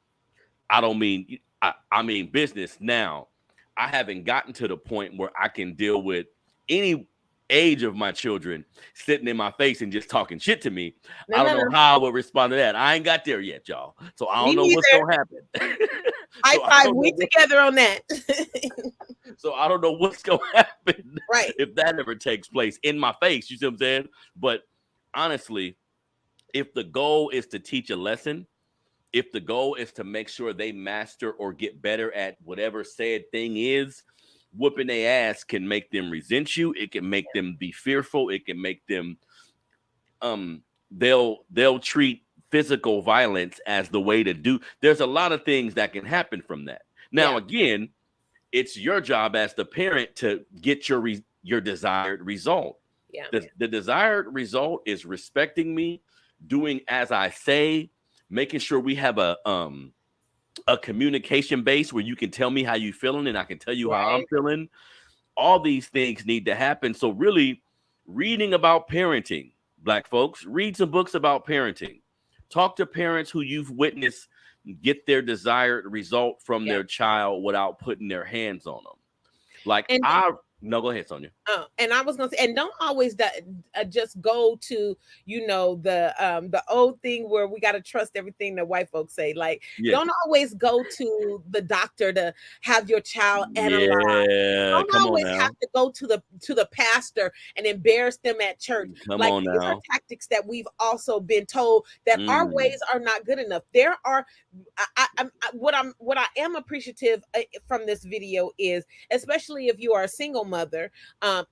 I don't mean I mean business. Now, I haven't gotten to the point where I can deal with any age of my children sitting in my face and just talking shit to me. I don't know how I would respond to that. I ain't got there yet, y'all. So I don't know what's gonna happen. High five, we together on that. So I don't know what's gonna happen, right? If that ever takes place in my face, you see what I'm saying? But honestly, if the goal is to teach a lesson, if the goal is to make sure they master or get better at whatever said thing is, whooping their ass can make them resent you. It can make them be fearful. It can make them they'll treat physical violence as the way to do. There's a lot of things that can happen from that. Now, again, it's your job as the parent to get your desired result. The desired result is respecting me, doing as I say, making sure we have a communication base where you can tell me how you feeling and I can tell you how I'm feeling. All these things need to happen. So really reading about parenting, Black folks, read some books about parenting. Talk to parents who you've witnessed get their desired result from their child without putting their hands on them. No, go ahead, Sonia. And I was gonna say, and don't always just go to the old thing where we gotta trust everything that white folks say. Like, don't always go to the doctor to have your child analyzed. Don't always have to go to the pastor and embarrass them at church. These are tactics that we've also been told that our ways are not good enough. There are, what I am appreciative from this video is, especially if you are a single mother,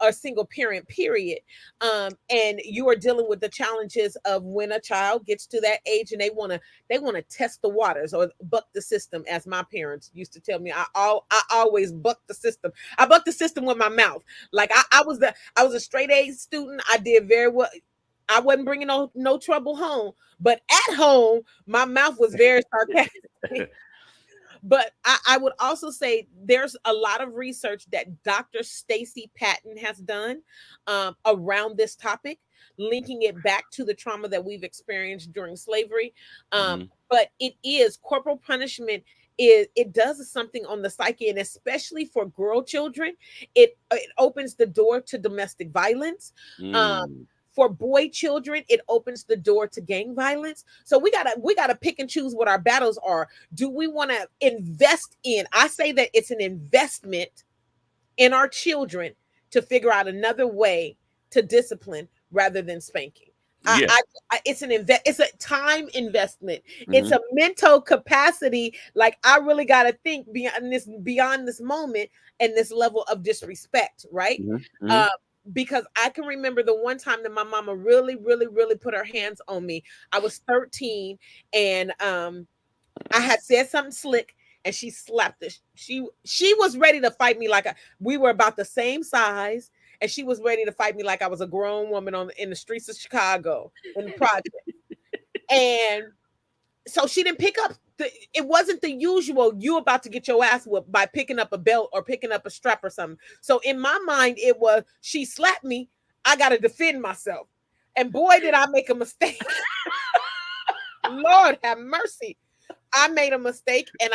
or single parent, period, and you are dealing with the challenges of when a child gets to that age and they want to test the waters or buck the system, as my parents used to tell me. I always buck the system. I buck the system with my mouth. Like I was a straight A student. I did very well. I wasn't bringing no trouble home, but at home, my mouth was very sarcastic. But I would also say there's a lot of research that Dr. Stacy Patton has done around this topic, linking it back to the trauma that we've experienced during slavery. But it is corporal punishment. It does something on the psyche, and especially for girl children, it opens the door to domestic violence. For boy children, it opens the door to gang violence. So we gotta pick and choose what our battles are. Do we want to invest in? I say that it's an investment in our children to figure out another way to discipline rather than spanking. Yeah. It's a time investment. It's a mental capacity. Like, I really got to think beyond this moment and this level of disrespect, right? Because I can remember the one time that my mama really, really, really put her hands on me. I was 13, and I had said something slick, and she slapped it. She was ready to fight me we were about the same size, and she was ready to fight me like I was a grown woman in the streets of Chicago in the project. And so she didn't pick up. It wasn't the usual, you about to get your ass whooped by picking up a belt or picking up a strap or something. So in my mind, it was, she slapped me, I got to defend myself. And boy, did I make a mistake. Lord have mercy. I made a mistake, and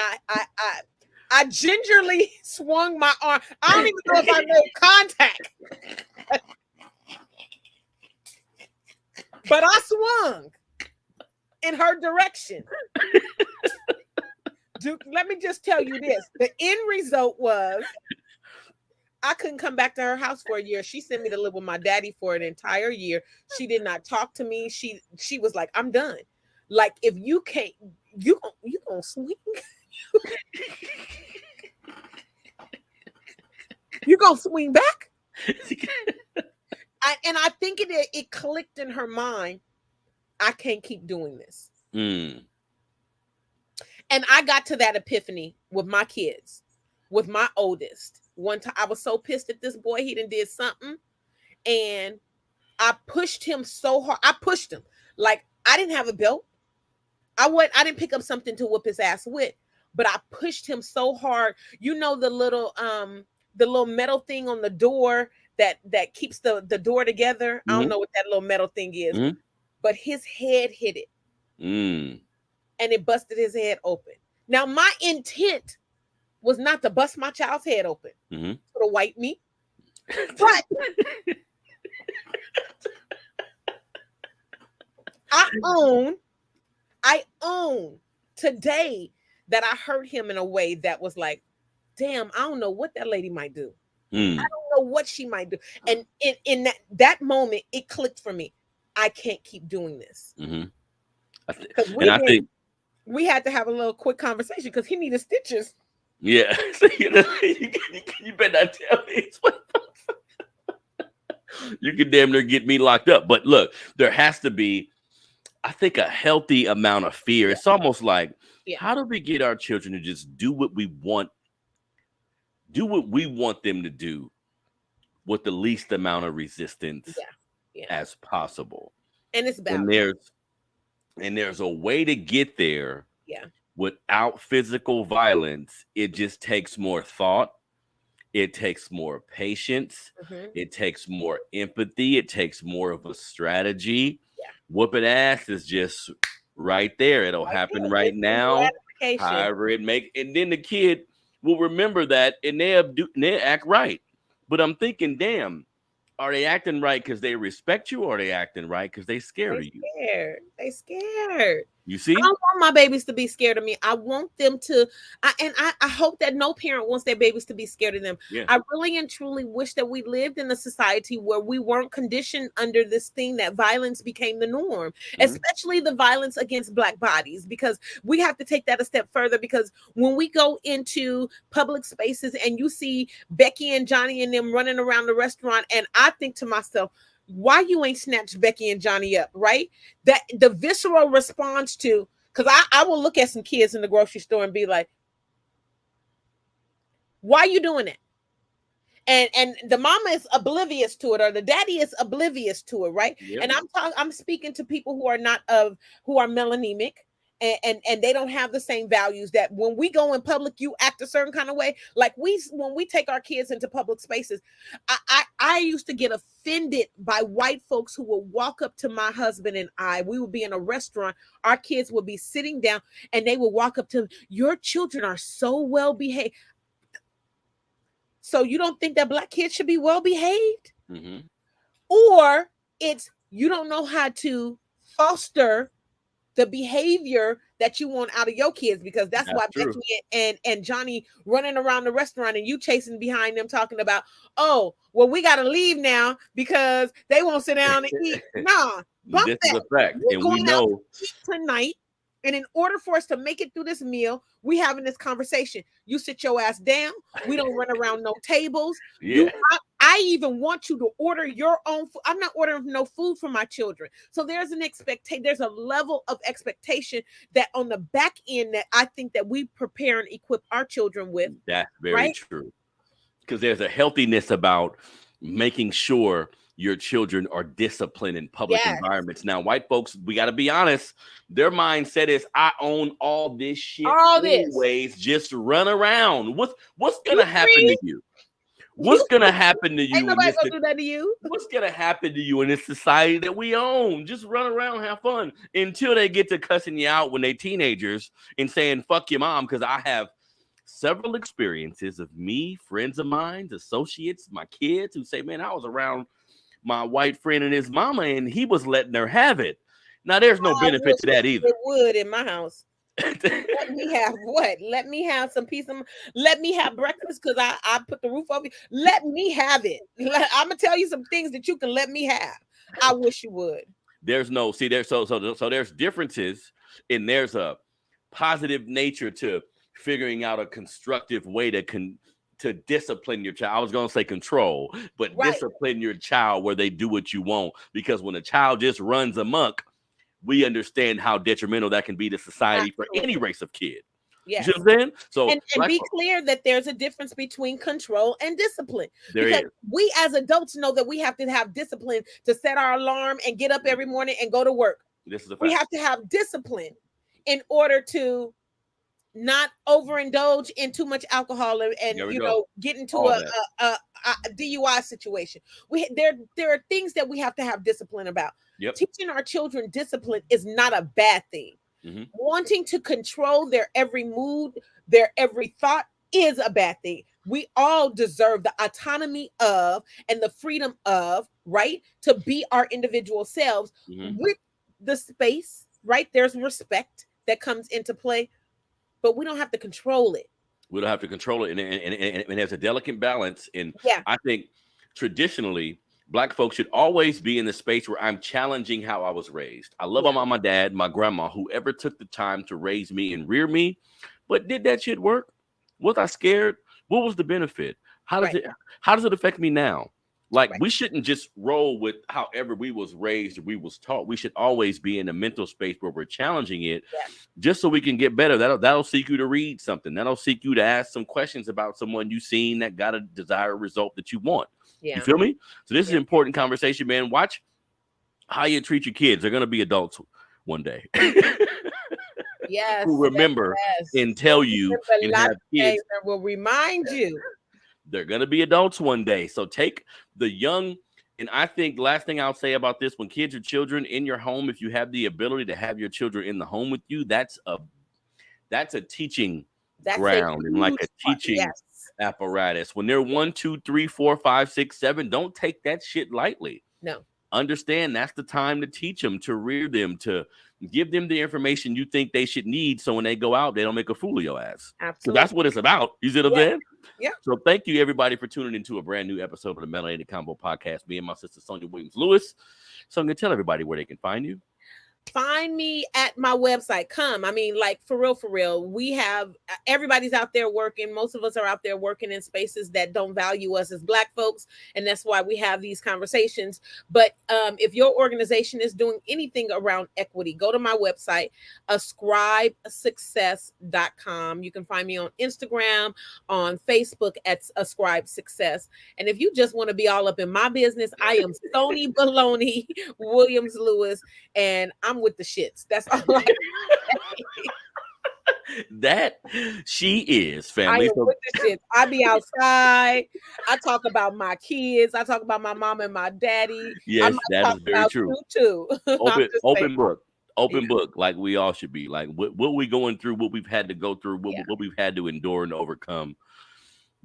I gingerly swung my arm. I don't even know if I made contact. But I swung in her direction. Duke, let me just tell you this. The end result was I couldn't come back to her house for a year. She sent me to live with my daddy for an entire year. She did not talk to me. She was like, I'm done. Like, if you can't, you gonna swing. You gonna swing back? I think it clicked in her mind. I can't keep doing this. And I got to that epiphany with my kids, with my oldest. One time I was so pissed at this boy. He did something, and I pushed him so hard. I pushed him like I didn't have a belt. I didn't pick up something to whoop his ass with, but I pushed him so hard. You know, the little metal thing on the door that keeps the door together. I don't know what that little metal thing is, but his head hit it. And it busted his head open. Now, my intent was not to bust my child's head open, to wipe me. But I own today that I hurt him in a way that was like, damn, I don't know what that lady might do. I don't know what she might do. And in that moment, it clicked for me. I can't keep doing this. We had to have a little quick conversation because he needed stitches. Yeah. So, you better not tell me. You can damn near get me locked up. But look, there has to be, I think, a healthy amount of fear. It's almost like, how do we get our children to just do what we want? Do what we want them to do with the least amount of resistance as possible. And it's balance. And there's a way to get there without physical violence. It just takes more thought. It takes more patience. It takes more empathy. It takes more of a strategy. Whooping ass is just right there. It'll happen right now. However it makes. And then the kid will remember that, and they'll act right. But I'm thinking, damn, are they acting right because they respect you, or are they acting right because they scare you? They scared. You see? I don't want my babies to be scared of me. I want them to, I hope that no parent wants their babies to be scared of them. I really and truly wish that we lived in a society where we weren't conditioned under this thing that violence became the norm, especially the violence against Black bodies, because we have to take that a step further. Because when we go into public spaces and you see Becky and Johnny and them running around the restaurant, and I think to myself, why you ain't snatched Becky and Johnny up, right? That the visceral response to, because I will look at some kids in the grocery store and be like, why you doing it? And the mama is oblivious to it, or the daddy is oblivious to it, right? And I'm speaking to people who are not who are melanemic and they don't have the same values. That when we go in public, you act a certain kind of way. Like when we take our kids into public spaces, I used to get offended by white folks who would walk up to my husband and I. We would be in a restaurant, our kids would be sitting down, and they would walk up to, your children are so well behaved. So you don't think that Black kids should be well behaved? Mm-hmm. Or it's, you don't know how to foster the behavior that you want out of your kids, because that's why true. Becky and Johnny running around the restaurant and you chasing behind them talking about, oh, well, we got to leave now because they won't sit down and eat. Nah, bump this that. is a fact. We're And we going out know to eat tonight. And in order for us to make it through this meal, we having this conversation. You sit your ass down. We don't run around no tables. Yeah. I even want you to order your own food. I'm not ordering no food for my children. So there's an expectation. There's a level of expectation that on the back end that I think that we prepare and equip our children with. That's very true. Because there's a healthiness about making sure your children are disciplined in public environments. Now, white folks, we got to be honest, their mindset is, I own all this shit. Anyways, just run around. What's gonna happen to you? What's gonna happen to you? Ain't nobody gonna do that to you. What's gonna happen to you in this society that we own? Just run around, have fun until they get to cussing you out when they're teenagers and saying "fuck your mom." Because I have several experiences of me, friends of mine, associates, my kids who say, "Man, I was around my white friend and his mama, and he was letting her have it." Now, there's no benefit to that either. It would in my house. Let me have what? Let me have some piece of. Let me have breakfast because I put the roof over. Let me have it. I'm gonna tell you some things that you can let me have. I wish you would. There's no so there's differences, and there's a positive nature to figuring out a constructive way to discipline your child. I was going to say control, but discipline your child where they do what you want. Because when a child just runs amok, we understand how detrimental that can be to society for any race of kid. Yes. You know what I'm saying? So and be clear that there's a difference between control and discipline. There because is. We as adults know that we have to have discipline to set our alarm and get up every morning and go to work. This is a fact. We have to have discipline in order to not overindulge in too much alcohol and get into a DUI situation. There are things that we have to have discipline about. Yep. Teaching our children discipline is not a bad thing. Mm-hmm. Wanting to control their every mood, their every thought is a bad thing. We all deserve the autonomy of and the freedom of, right, to be our individual selves with the space, right? There's respect that comes into play. But we don't have to control it. We don't have to control it. And there's a delicate balance. And I think traditionally, Black folks should always be in the space where I'm challenging how I was raised. I love my mom, my dad, my grandma, whoever took the time to raise me and rear me. But did that shit work? Was I scared? What was the benefit? How does it affect me now? Like, we shouldn't just roll with however we was raised or we was taught. We should always be in a mental space where we're challenging it just so we can get better. That'll seek you to read something. That'll seek you to ask some questions about someone you've seen that got a desired result that you want. Yeah. You feel me? So this is an important conversation, man. Watch how you treat your kids. They're going to be adults one day. Yes. Who remember and tell you and have kids that will remind you. They're going to be adults one day. So take the young, and I think last thing I'll say about this, when kids are children in your home, if you have the ability to have your children in the home with you, that's a teaching ground and like a teaching apparatus. When they're 1, 2, 3, 4, 5, 6, 7, don't take that shit lightly. No. Understand that's the time to teach them, to rear them, to give them the information you think they should need so when they go out, they don't make a fool of your ass. Absolutely. So that's what it's about. You see what I'm saying? Yeah. So thank you, everybody, for tuning into a brand new episode of the Melanated Convo podcast. Me and my sister, Sonia Williams-Lewis. So I'm going to tell everybody where they can find you. Find me at my website. Like for real. We have everybody's out there working. Most of us are out there working in spaces that don't value us as Black folks. And that's why we have these conversations. But if your organization is doing anything around equity, go to my website, ascribesuccess.com. You can find me on Instagram, on Facebook at Ascribe Success. And if you just want to be all up in my business, I am Sonia Baloney Williams-Lewis, and I'm with the shits. That's all I That she is, I family. am with the shit. I be outside. I talk about my kids. I talk about my mom and my daddy. I Yes, might that talk is very about true. you too. I'm Open, just open saying. book. Open Yeah. book, like we all should be. Like what we going through, what we've had to go through, Yeah. what we've had to endure and overcome.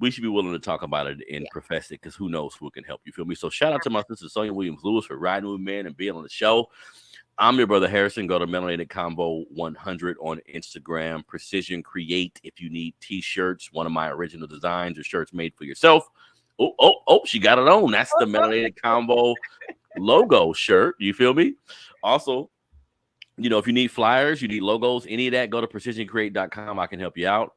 We should be willing to talk about it and Yeah. profess it, because who knows who can help you. Feel me? So shout out to my sister Sonia Williams Lewis for riding with me and being on the show. I'm your brother Harrison. Go to Melanated Convo 100 on Instagram. Precision Create if you need t-shirts, one of my original designs or shirts made for yourself. Oh, she got it on. That's the Melanated Convo logo shirt. You feel me? Also, you know, if you need flyers, you need logos, any of that, go to precisioncreate.com. I can help you out.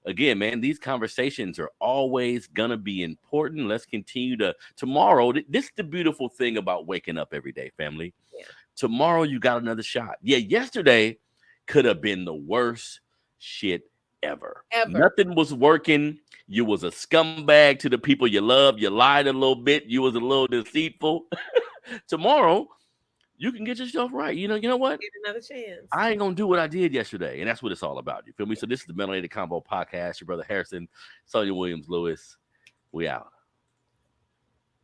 Again, man, these conversations are always gonna be important. Let's continue to tomorrow. This is the beautiful thing about waking up every day, family. Yeah. Tomorrow you got another shot. Yeah, yesterday could have been the worst shit ever. Nothing was working. You was a scumbag to the people you love. You lied a little bit. You was a little deceitful. Tomorrow, you can get yourself right. You know what? Get another chance. I ain't gonna do what I did yesterday, and that's what it's all about. You feel me? So this is the Melanated Convo podcast. Your brother Harrison, Sonia Williams Lewis. We out.